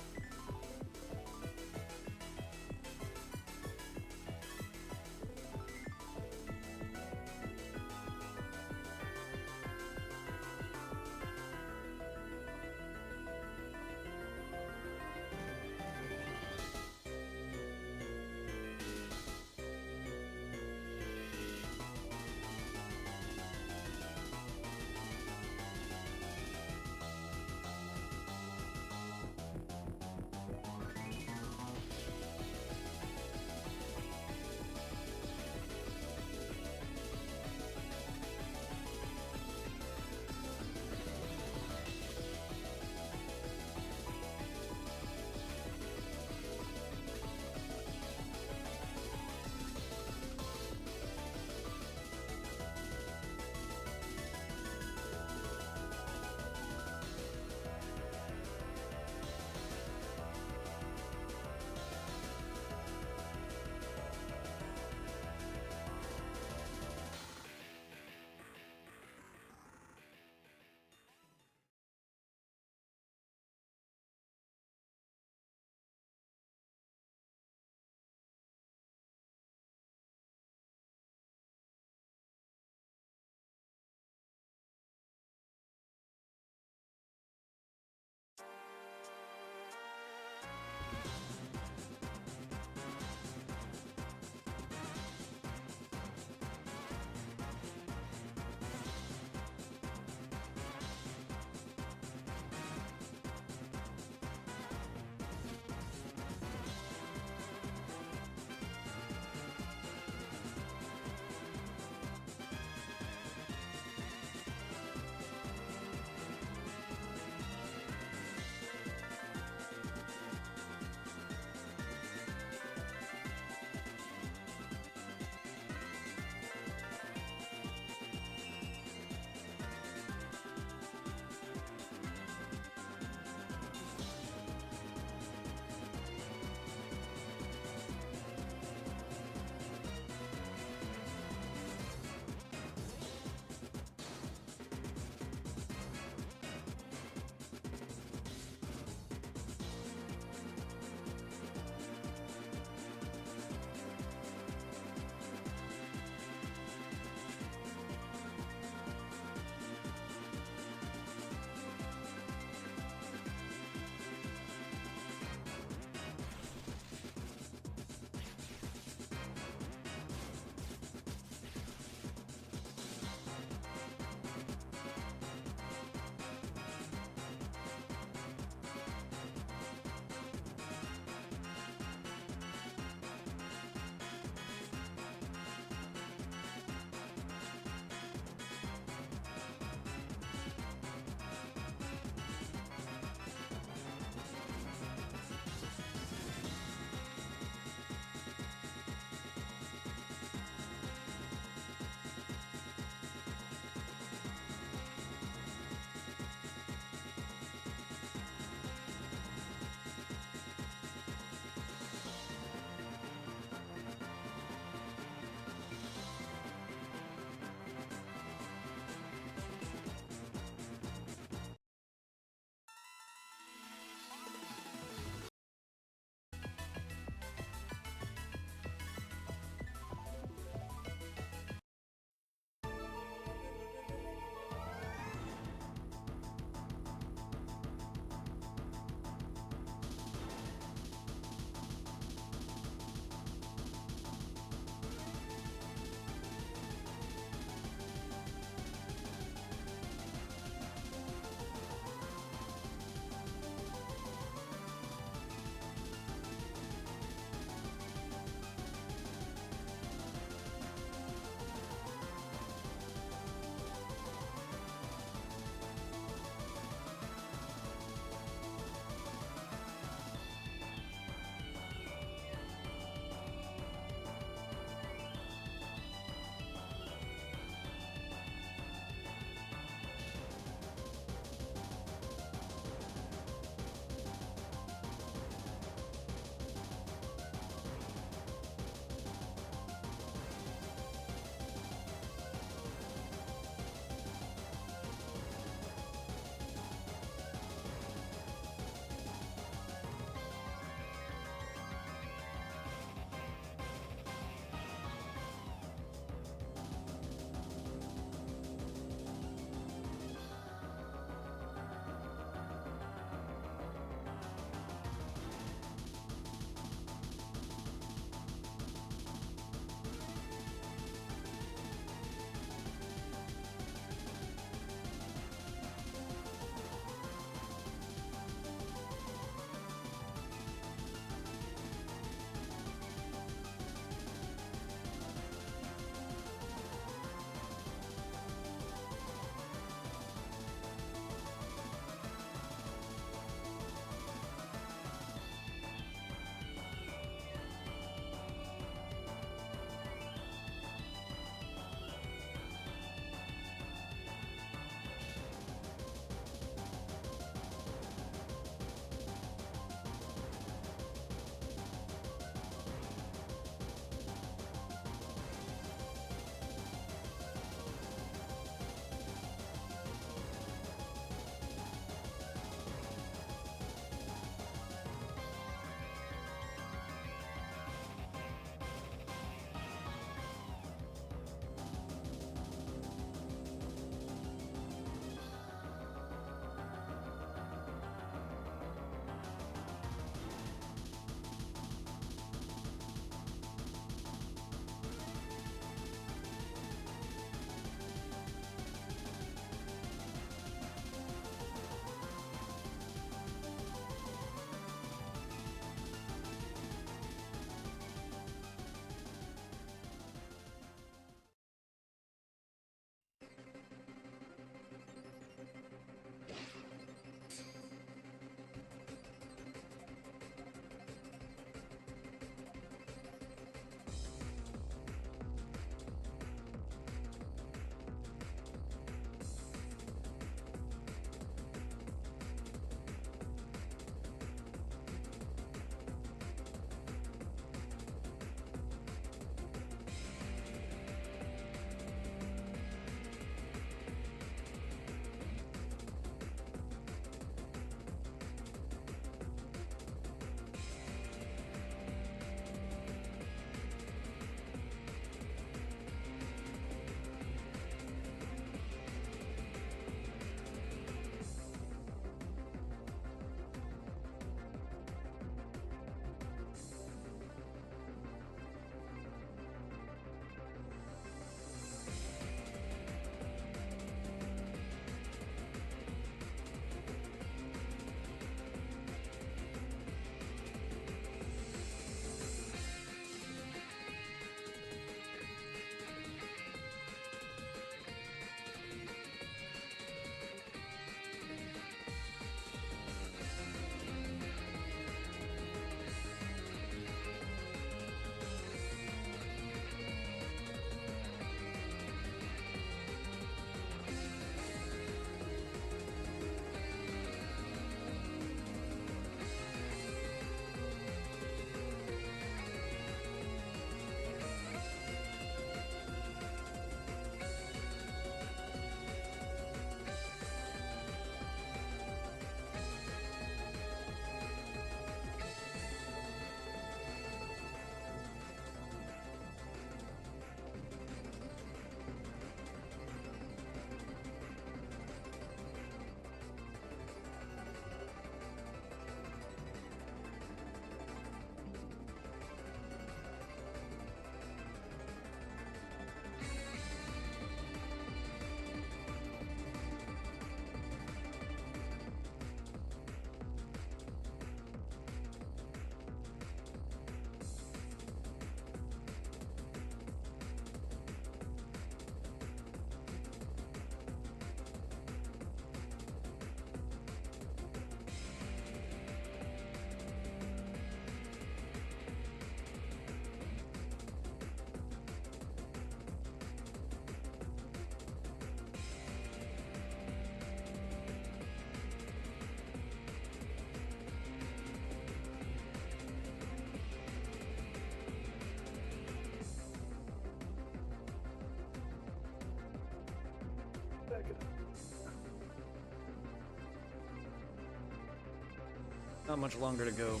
Not much longer to go.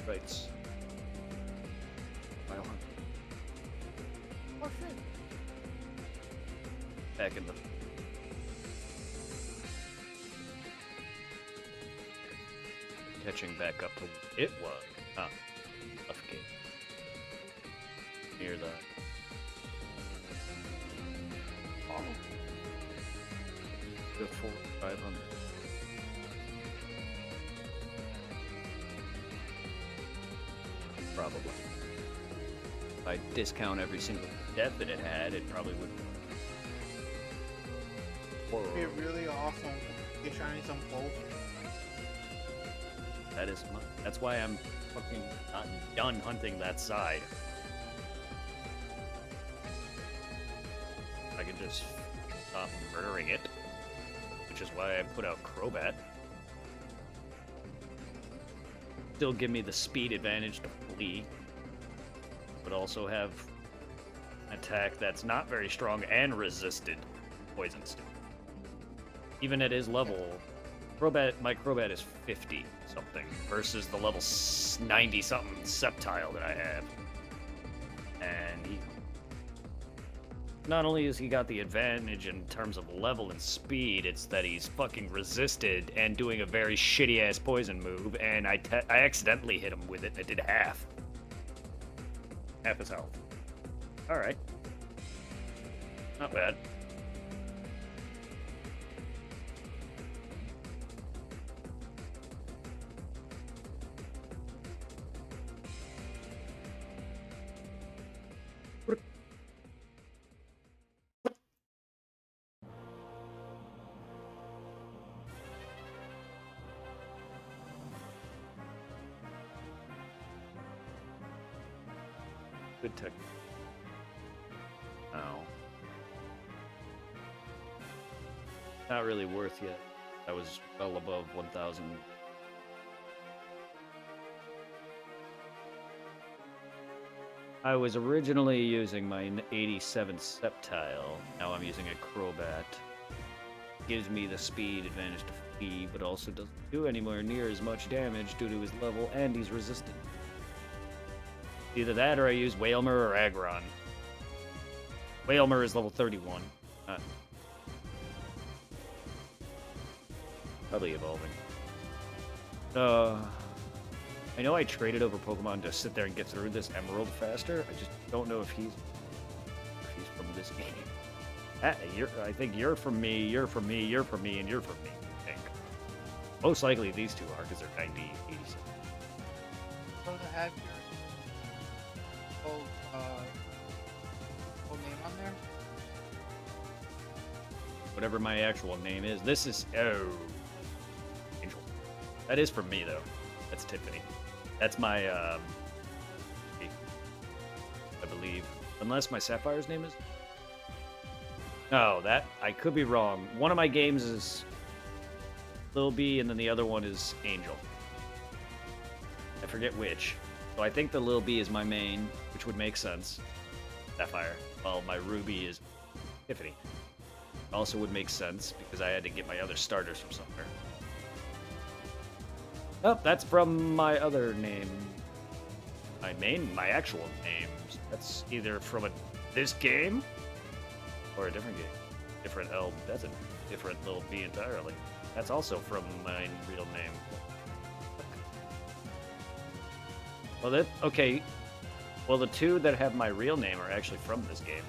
Rights. Wild Hunt.
Oh shit.
Back in the. Catching back up to what it was. Ah, left gate. Near the. Oh. Good 500. Probably. If I discount every single death that it had, it probably would.
It'd be really awesome if you shiny some gold.
That is my, that's why I'm fucking not done hunting that side. I can just stop murdering it, which is why I put out Crobat. Still give me the speed advantage to flee, but also have an attack that's not very strong and resisted poison still. Even at his level, my Crobat is 50 something versus the level 90 something Sceptile that I have. And he not only has he got the advantage in terms of level and speed, it's that he's fucking resisted and doing a very shitty ass poison move, and I accidentally hit him with it and it did half his health. All right, not bad. Good tech. Oh. Not really worth yet. I was well above 1,000. I was originally using my 87 Sceptile. Now I'm using a Crobat. Gives me the speed advantage to flee, but also doesn't do anywhere near as much damage due to his level, and he's resistant. Either that or I use Wailmer or Aggron. Wailmer is level 31. Probably evolving. I know I traded over Pokemon to sit there and get through this Emerald faster. I just don't know if he's from this game. I think you're from me, you're from me, you're from me, and you're from me. I think. Most likely these two are because they're 90, 87.
So to have your full name on there?
Whatever my actual name is. This is Angel. That is from me though. That's Tiffany. That's my I believe. Unless my Sapphire's name is. No, that I could be wrong. One of my games is Lil B and then the other one is Angel. I forget which. So I think the Lil B is my main, which would make sense. Sapphire. While my Ruby is Tiffany. Also would make sense because I had to get my other starters from somewhere. Oh, that's from my other name. My actual name. That's either from this game or a different game. Different L. That's a different Lil B entirely. That's also from my real name. Well, okay. Well, the two that have my real name are actually from this game.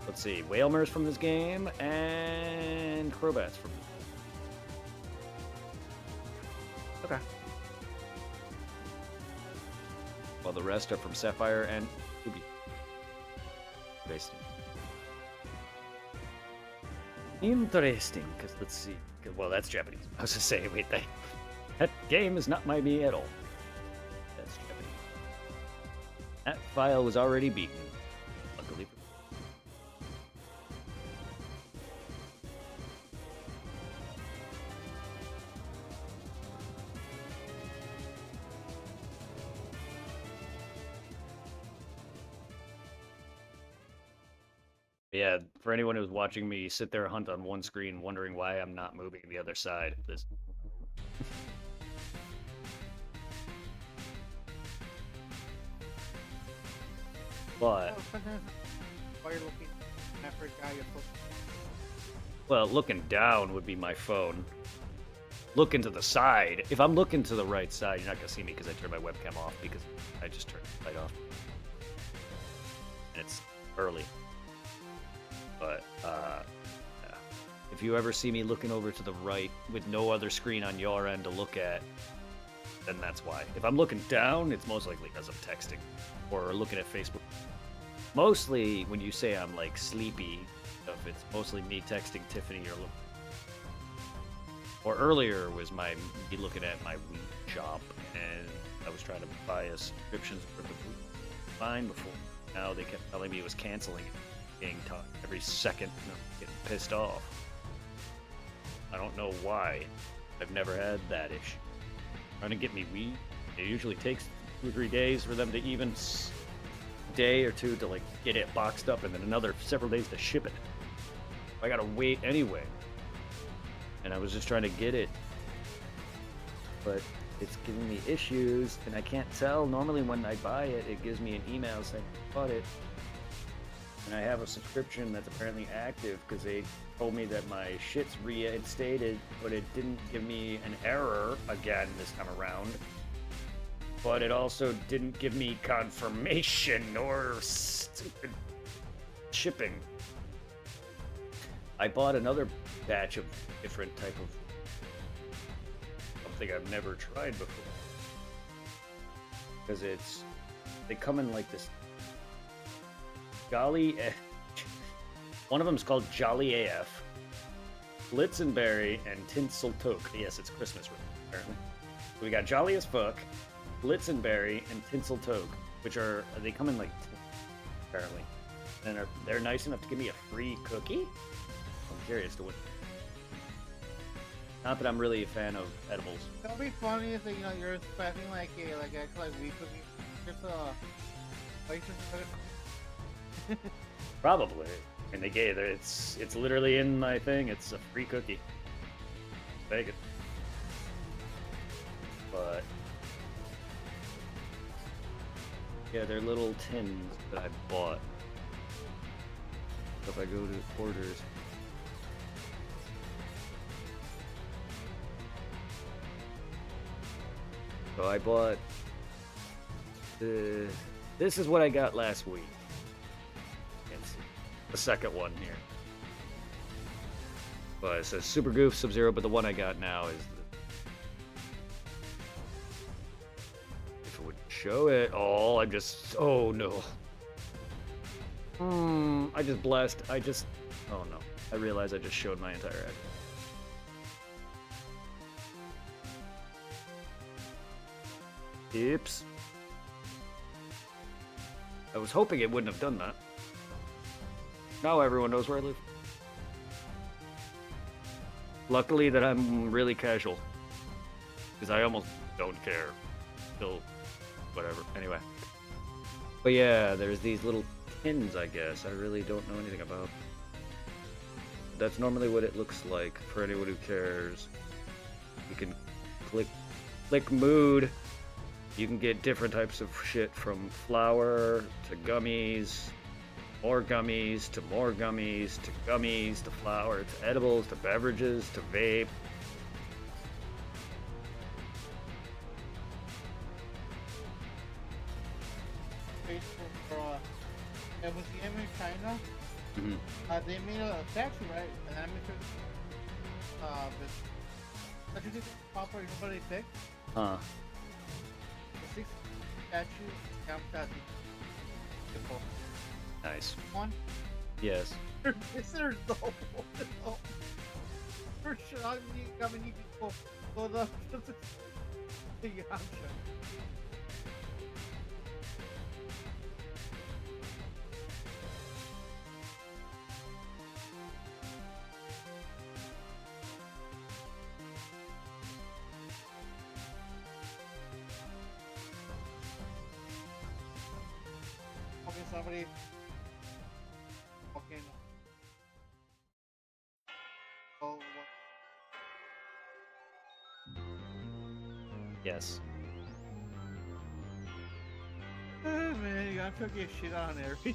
Let's see. Wailmer's from this game, and Crobat's from this game. Okay. Well, the rest are from Sapphire and Ruby. Interesting, because let's see. Well, that's Japanese. I was just saying, wait, that game is not my me at all. That's Japanese. That file was already beaten. Luckily. Yeah, for anyone who's watching me sit there hunt on one screen wondering why I'm not moving the other side, But
sometimes while you're looking after a guy, you're supposed
well, looking down would be my phone. Looking to the side. If I'm looking to the right side, you're not gonna see me because I turned my webcam off because I just turned the light off. And it's early. But yeah. If you ever see me looking over to the right with no other screen on your end to look at, then that's why. If I'm looking down, it's most likely because I'm texting or looking at Facebook. Mostly when you say I'm like sleepy, stuff, it's mostly me texting Tiffany or earlier was me looking at my Wii shop, and I was trying to buy a subscription for the Wii fine before. Now they kept telling me it was canceling it, being taught every second, and I'm getting pissed off. I don't know why. I've never had that issue. Trying to get me Wii, it usually takes 2 or 3 days for them to even day or two to like get it boxed up, and then another several days to ship it. I gotta wait anyway. And I was just trying to get it, but it's giving me issues, and I can't tell. Normally when I buy it, it gives me an email saying I bought it, and I have a subscription that's apparently active because they told me that my shit's reinstated, but it didn't give me an error again this time around. But it also didn't give me confirmation or stupid shipping. I bought another batch of different type of something I've never tried before. Because they come in like this Jolly one of them is called Jolly AF, Blitzenberry, and Tinsel Toke. Yes, it's Christmas apparently. So we got Jolly as Fuck, Blitzenberry, and Tinsel Toke, which they come in like apparently. And they're nice enough to give me a free cookie? I'm curious to what. Not that I'm really a fan of edibles.
It'll be funny if you're expecting like weed cookie. Just
Probably. And they gave it. It's literally in my thing. It's a free cookie. Take it. But yeah, they're little tins that I bought. So if I go to orders. So I bought this is what I got last week. It's the second one here. But it says Super Goof Sub-Zero, but the one I got now is if it would show it all, oh no. Oh no. I realized I just showed my entire ad. Oops. I was hoping it wouldn't have done that. Now everyone knows where I live. Luckily that I'm really casual. Because I almost don't care. Still, whatever. Anyway. But yeah, there's these little tins, I guess. I really don't know anything about. That's normally what it looks like for anyone who cares. You can click mood. You can get different types of shit from flour to gummies, more gummies to more gummies to gummies to flour to edibles to beverages to vape.
It was the anime in China.
Mm-hmm.
They made a statue, right? An animated. What did you pop or nobody picked?
Huh.
The 6th statue, Yamcha.
Nice.
One.
Yes.
There's no. For sure, I mean, you go the Yamcha. Okay, somebody. Okay. Oh, what?
Yes.
Man, you gotta cook your shit on everything.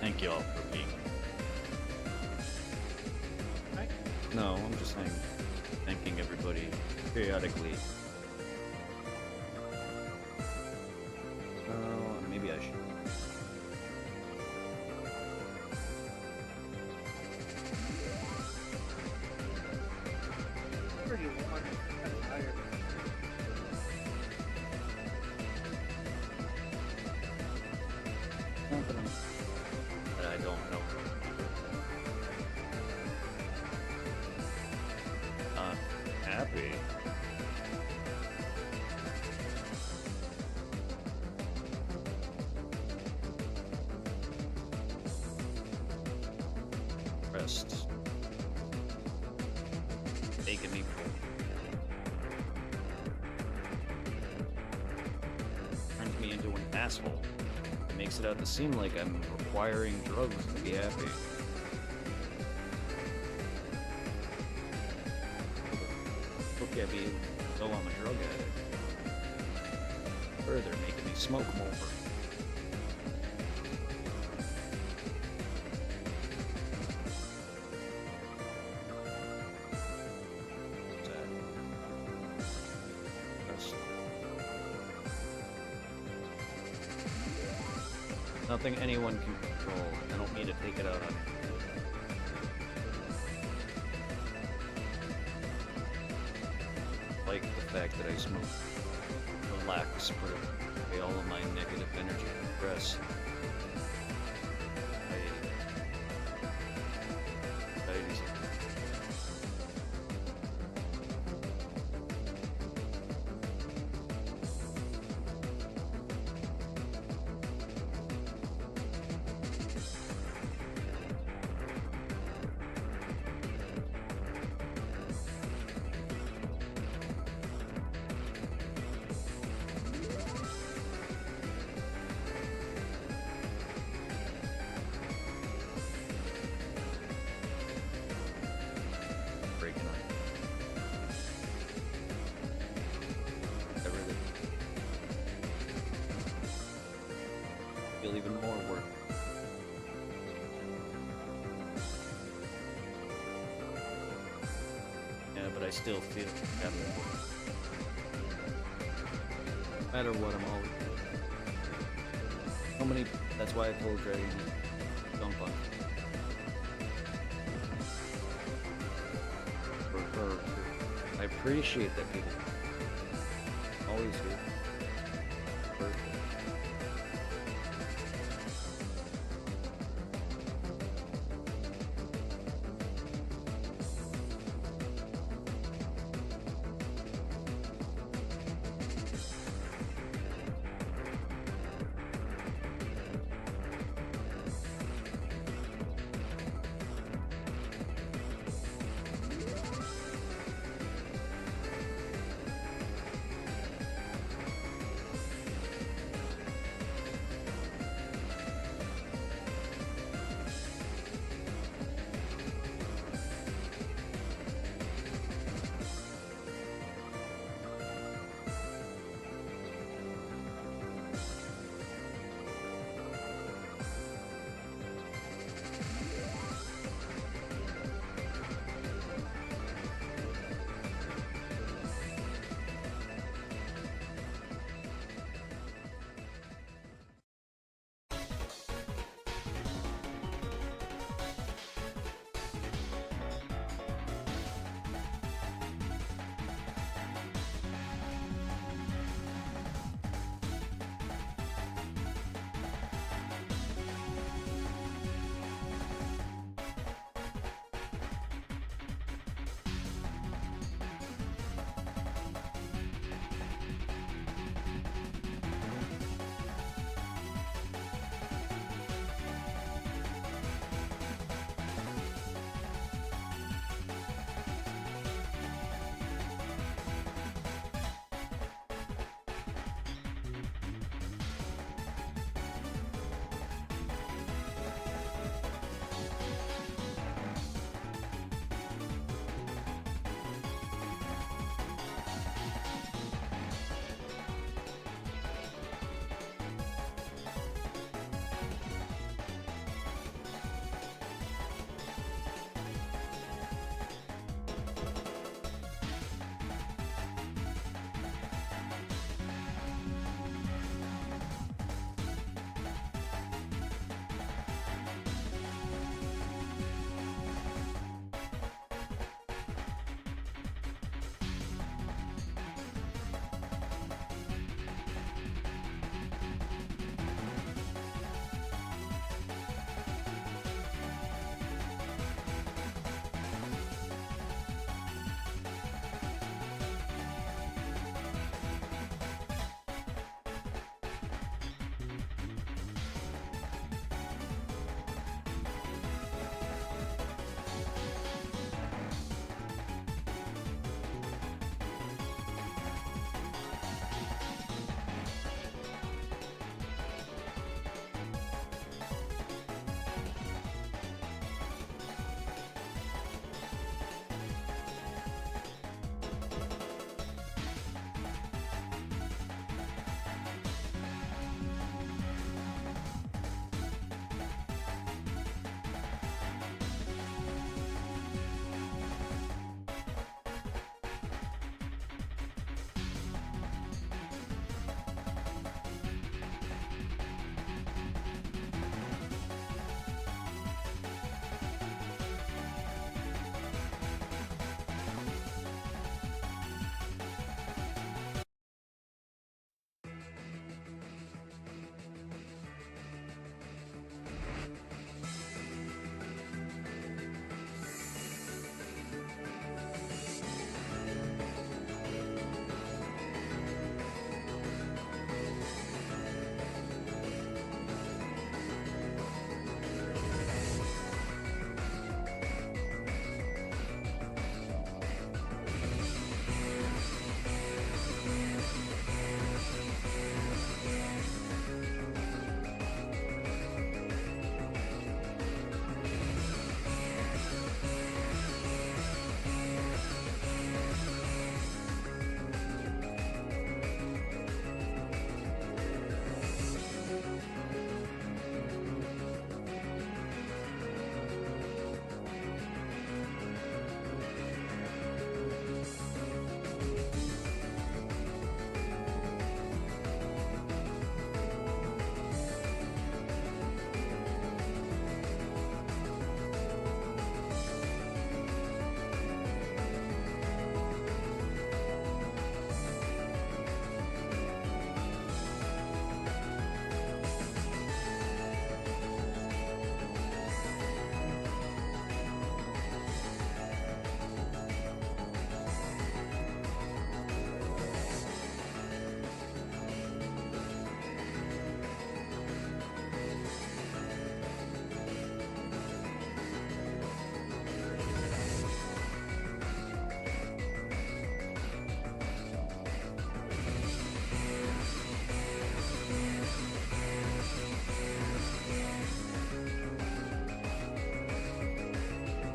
Thank you all for being.
Right?
No, I'm just saying, thanking everybody periodically. Maybe I should.
Pretty warm. Kind of tired.
Something that I don't know. Happy. Rest. Making me cold. Turns me into an asshole. It makes it out to seem like I'm requiring drugs to be happy. Look at me, though I'm a drug addict. Further making me smoke more. Nothing anyone can control. I don't need to take it out on you. Like the fact that I smoke. Relax, put away all of my negative energy and stress. Breaking up. I really feel even more work. Yeah, but I still feel having work. No matter what, I'm always. So many. That's why I told Dre to dump on. For her, too. I appreciate that people always do. For her.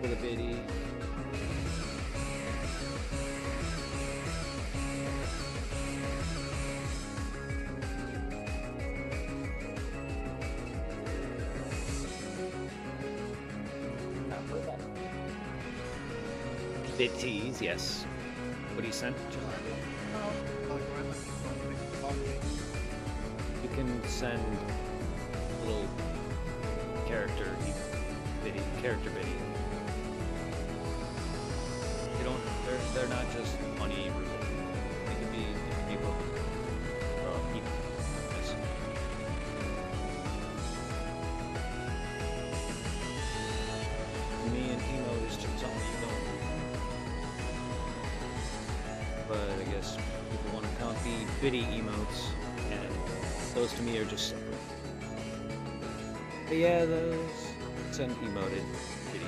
the biddy. Bidtees, yes. What he sent? You can send little character biddy. They don't. They're not just money related. They can be both. Yes. Me and emo is just something you don't. But I guess people want to count the biddy emotes, and those to me are just separate. But yeah, those send emoted biddies.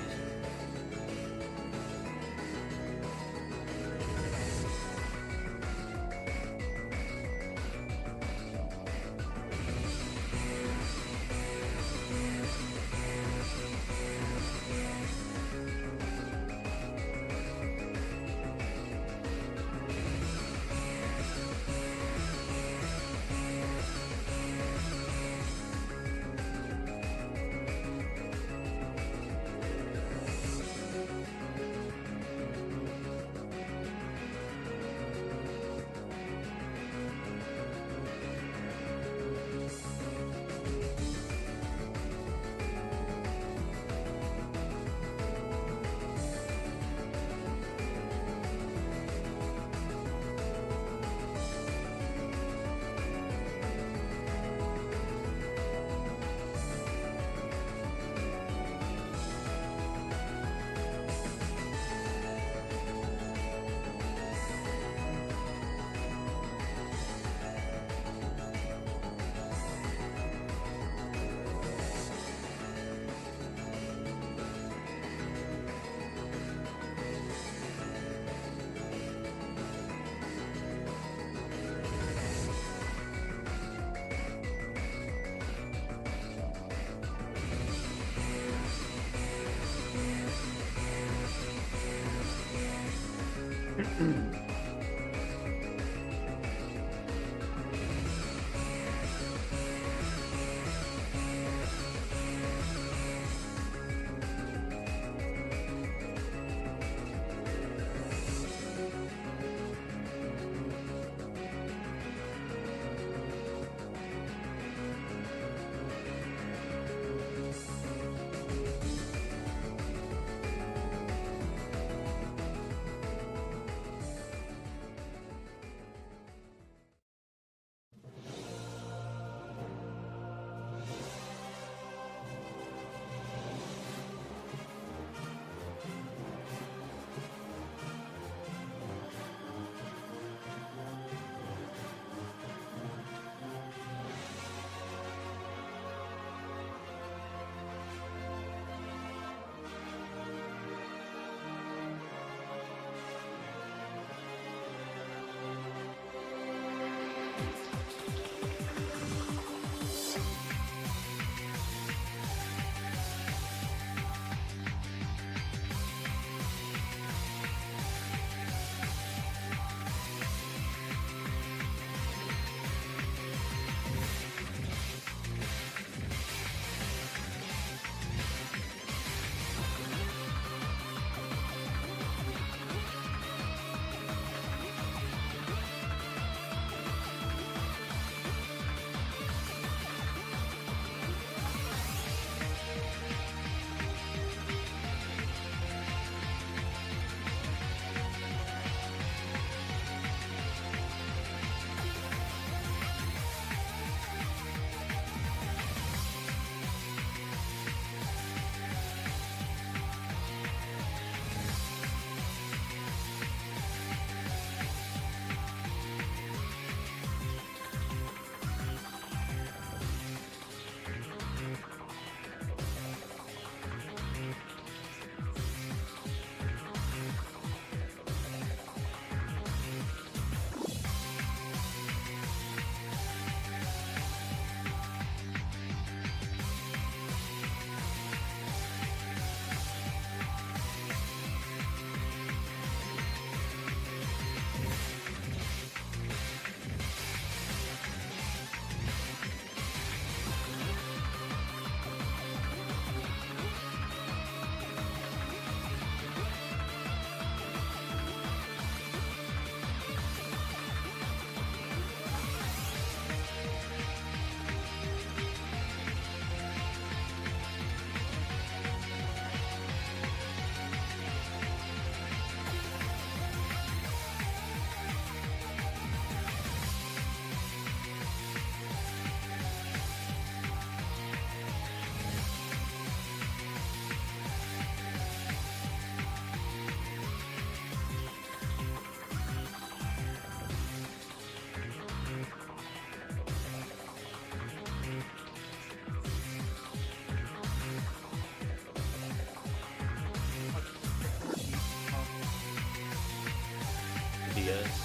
ideas.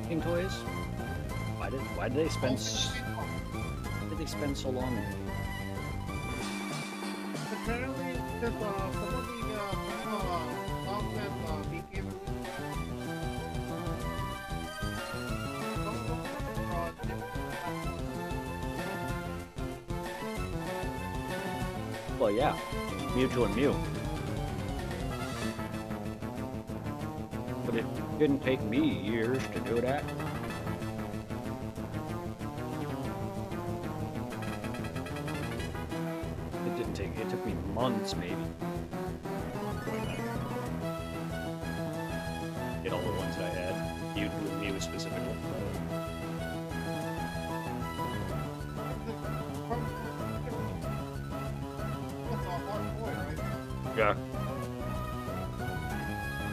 King toys? Why did they spend why did they spend so long?
Apparently, because some of the songs that became released, don't look at the fraud.
Well, yeah. Mewtwo and Mew. But it didn't take me years to do that. It didn't take, it took me months maybe. Get all the ones that I had. Mewtwo and Mew specifically.
That's all Mark Boy, right?
Yeah.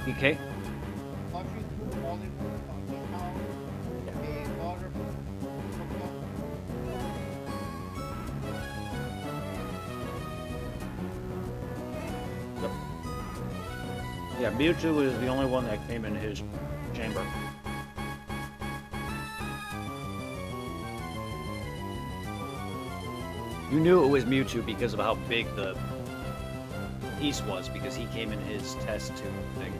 EK?
Lucky volleyball, somehow, a water football.
Yeah, Mewtwo is the only one that came in his chamber. You knew it was Mewtwo because of how big the piece was, because he came in his test tube thing.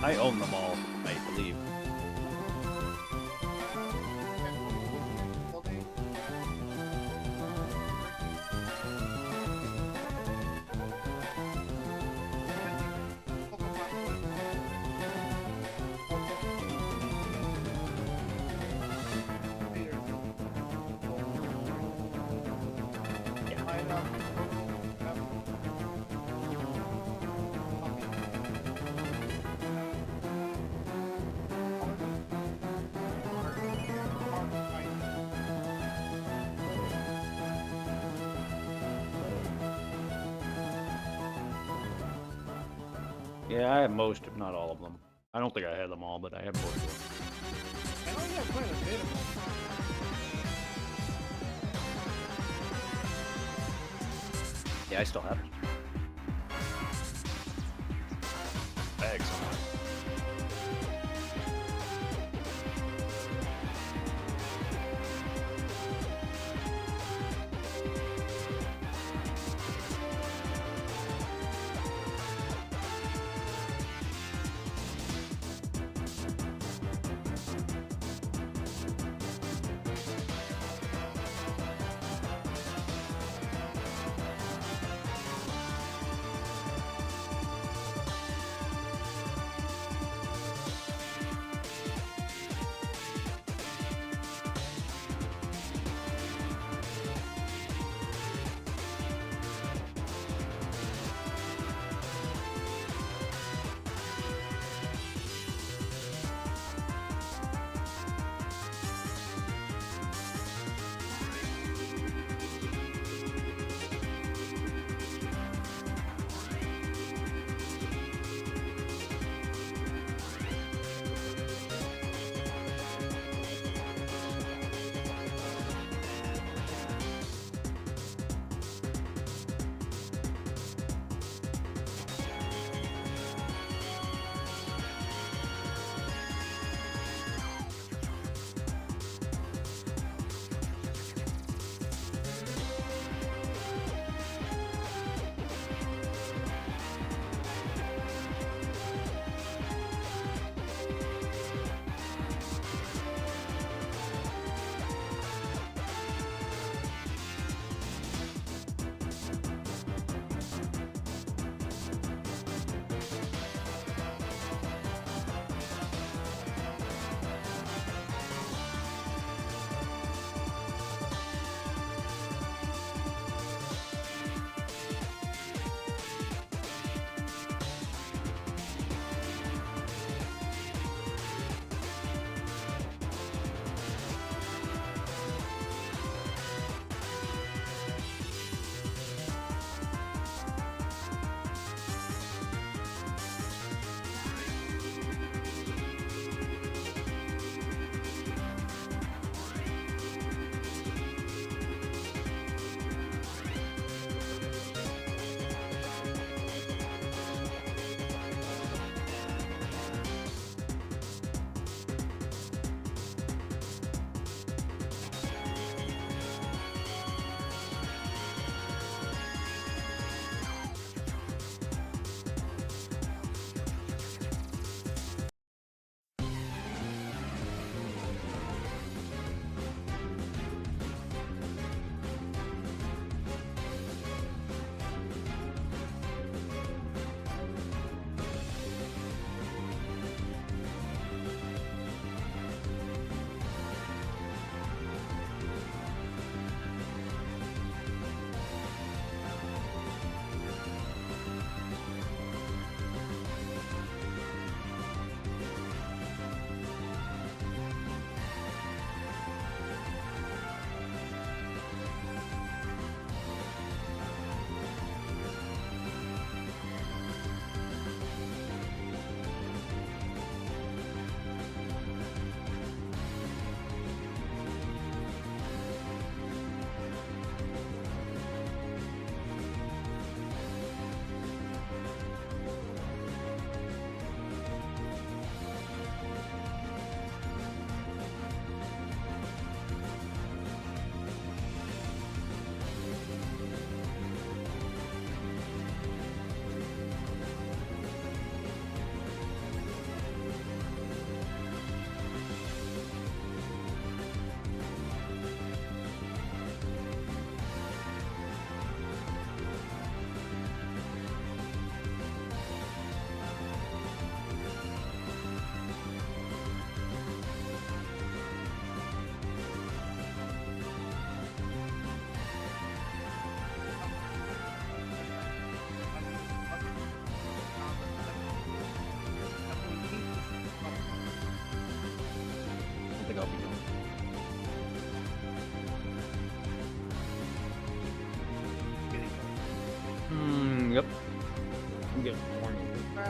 I own them all, I believe. Yeah, I have most, if not all of them. I don't think I had them all, but I have most of them.
I only have quite a bit of them.
Yeah, I still have them. Bags.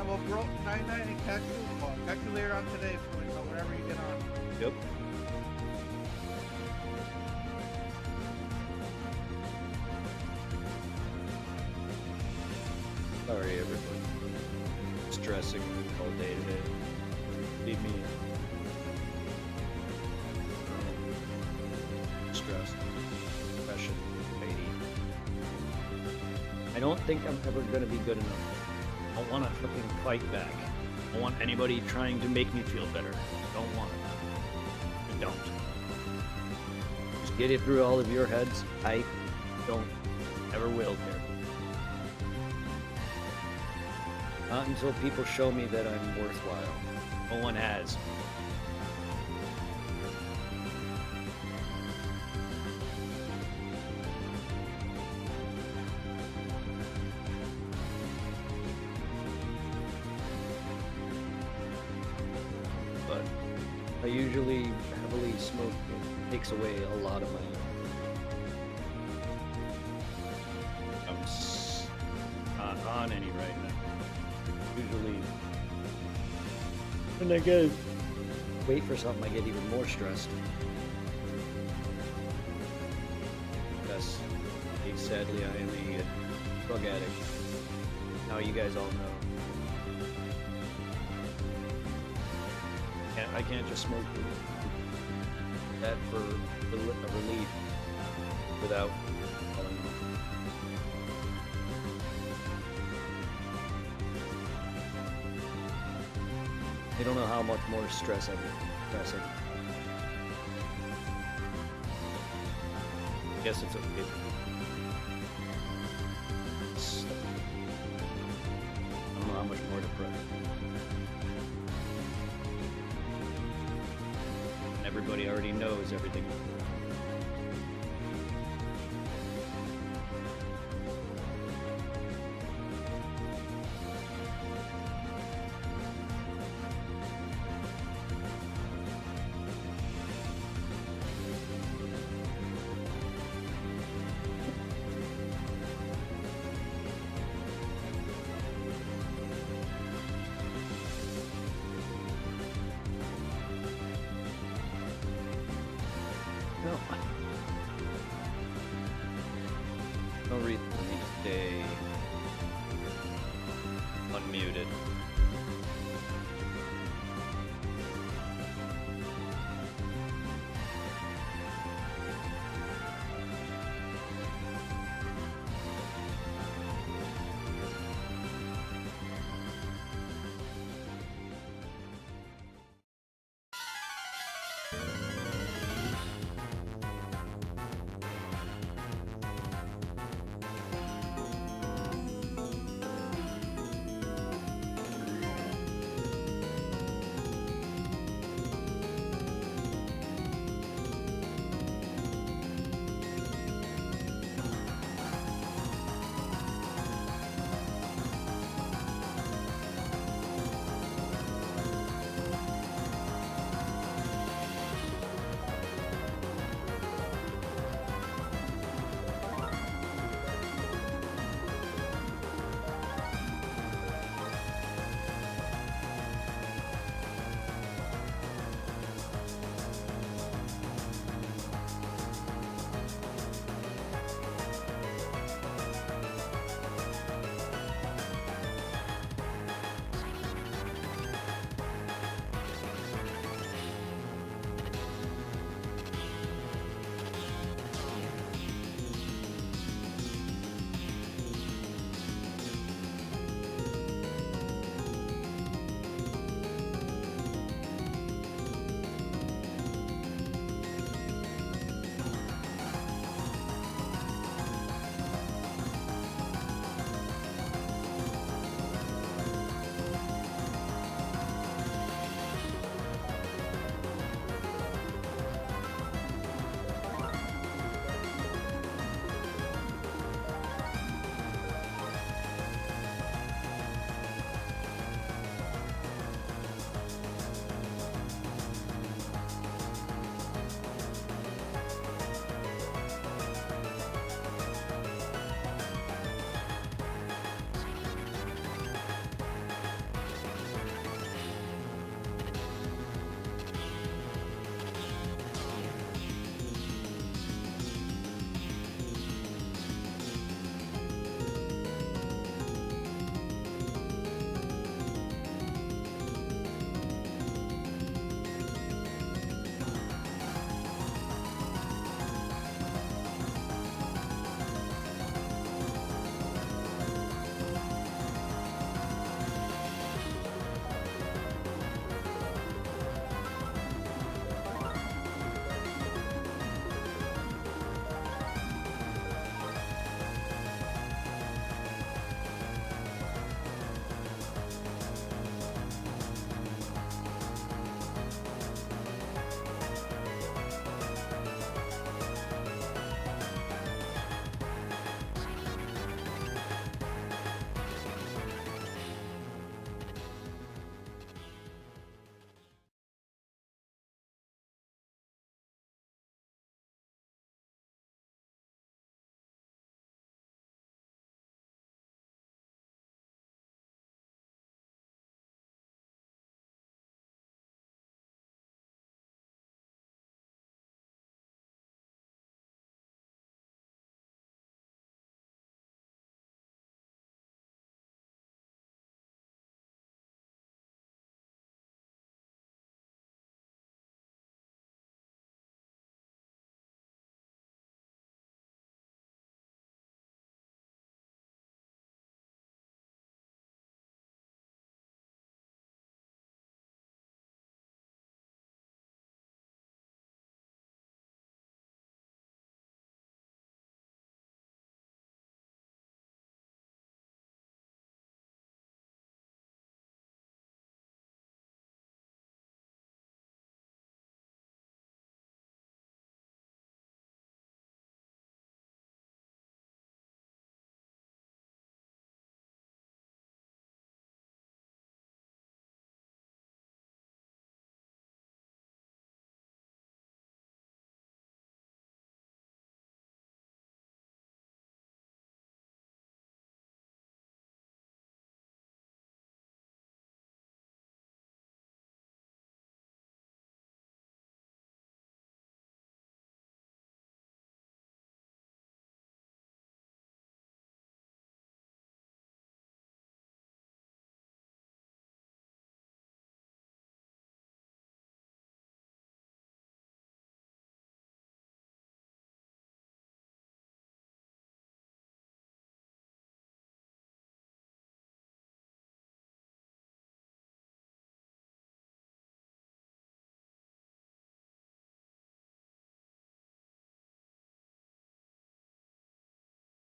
well, bro, night night and catch you later on today, whenever you get on.
Yep. Sorry, everybody. Stressing all day today. Leave me stressed. Depression. Anxiety. I don't think I'm ever gonna be good enough. I don't want to fucking fight back. I don't want anybody trying to make me feel better. I don't want it. I don't. Just get it through all of your heads. I don't ever will care. Not until people show me that I'm worthwhile. No one has. But I usually heavily smoke. It takes away a lot of my. I'm not on any right now. Usually, when I get wait for something, I get even more stressed. Yes, sadly, I am a drug addict. Now you guys all know. I can't just smoke that for relief without telling you. You don't know how much more stress I'm stressing. I guess it's okay. I don't know how much more depressed. And everybody already knows everything. No reason for me to stay unmuted.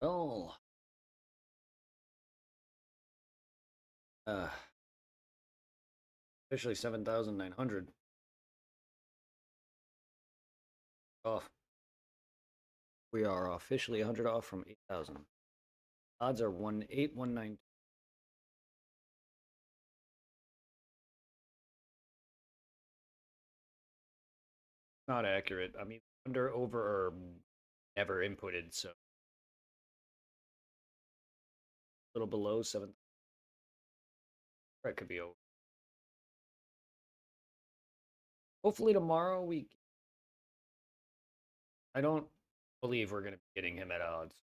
Oh. Officially 7,900 off. We are officially 100 off from 8,000. Odds are 18192. Not accurate. I mean, under, over, or never inputted, so a little below 7. That could be over. Hopefully tomorrow we. I don't believe we're going to be getting him at odds.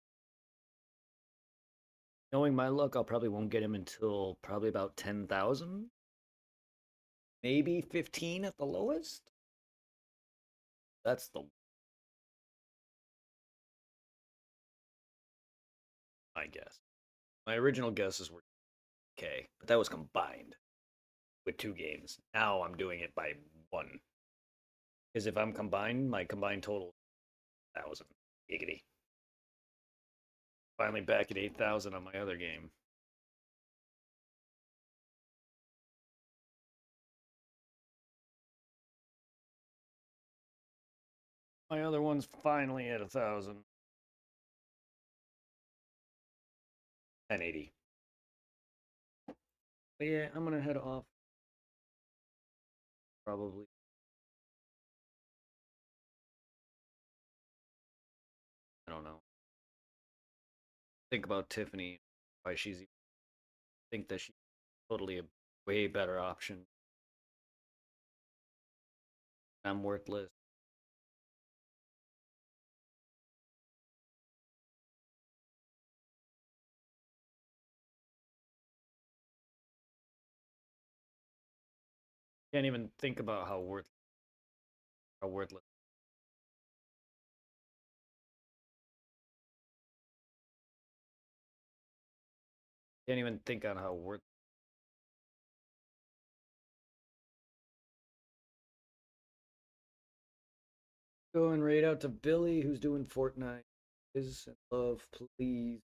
Knowing my luck, I'll probably won't get him until probably about 10,000. Maybe 15 at the lowest. That's the. My guess. My original guesses were okay, but that was combined with 2 games. Now I'm doing it by 1. Because if I'm combined, my combined total is 1,000. Giggity. Finally back at 8,000 on my other game. My other one's finally at 1,000. 1080. But yeah, I'm gonna head off. Probably. I don't know. Think about Tiffany. Why she's. Think that she's totally a way better option. I'm worthless. Can't even think about how worthless. Can't even think on how worth. Going right out to Billy, who's doing Fortnite. Is love, please.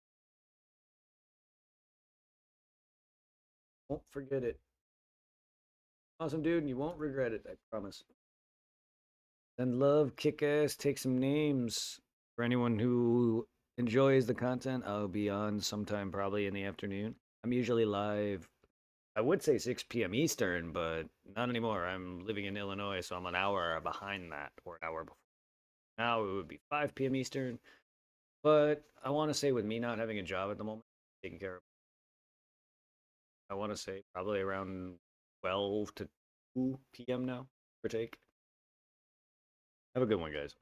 Won't forget it. Awesome, dude, and you won't regret it, I promise. Send love, kick ass, take some names. For anyone who enjoys the content, I'll be on sometime probably in the afternoon. I'm usually live, I would say 6 p.m. Eastern, but not anymore. I'm living in Illinois, so I'm an hour behind that, or an hour before. Now it would be 5 p.m. Eastern. But I want to say, with me not having a job at the moment, taking care of, I want to say probably around 12 to 2 p.m. now, or take. Have a good one, guys.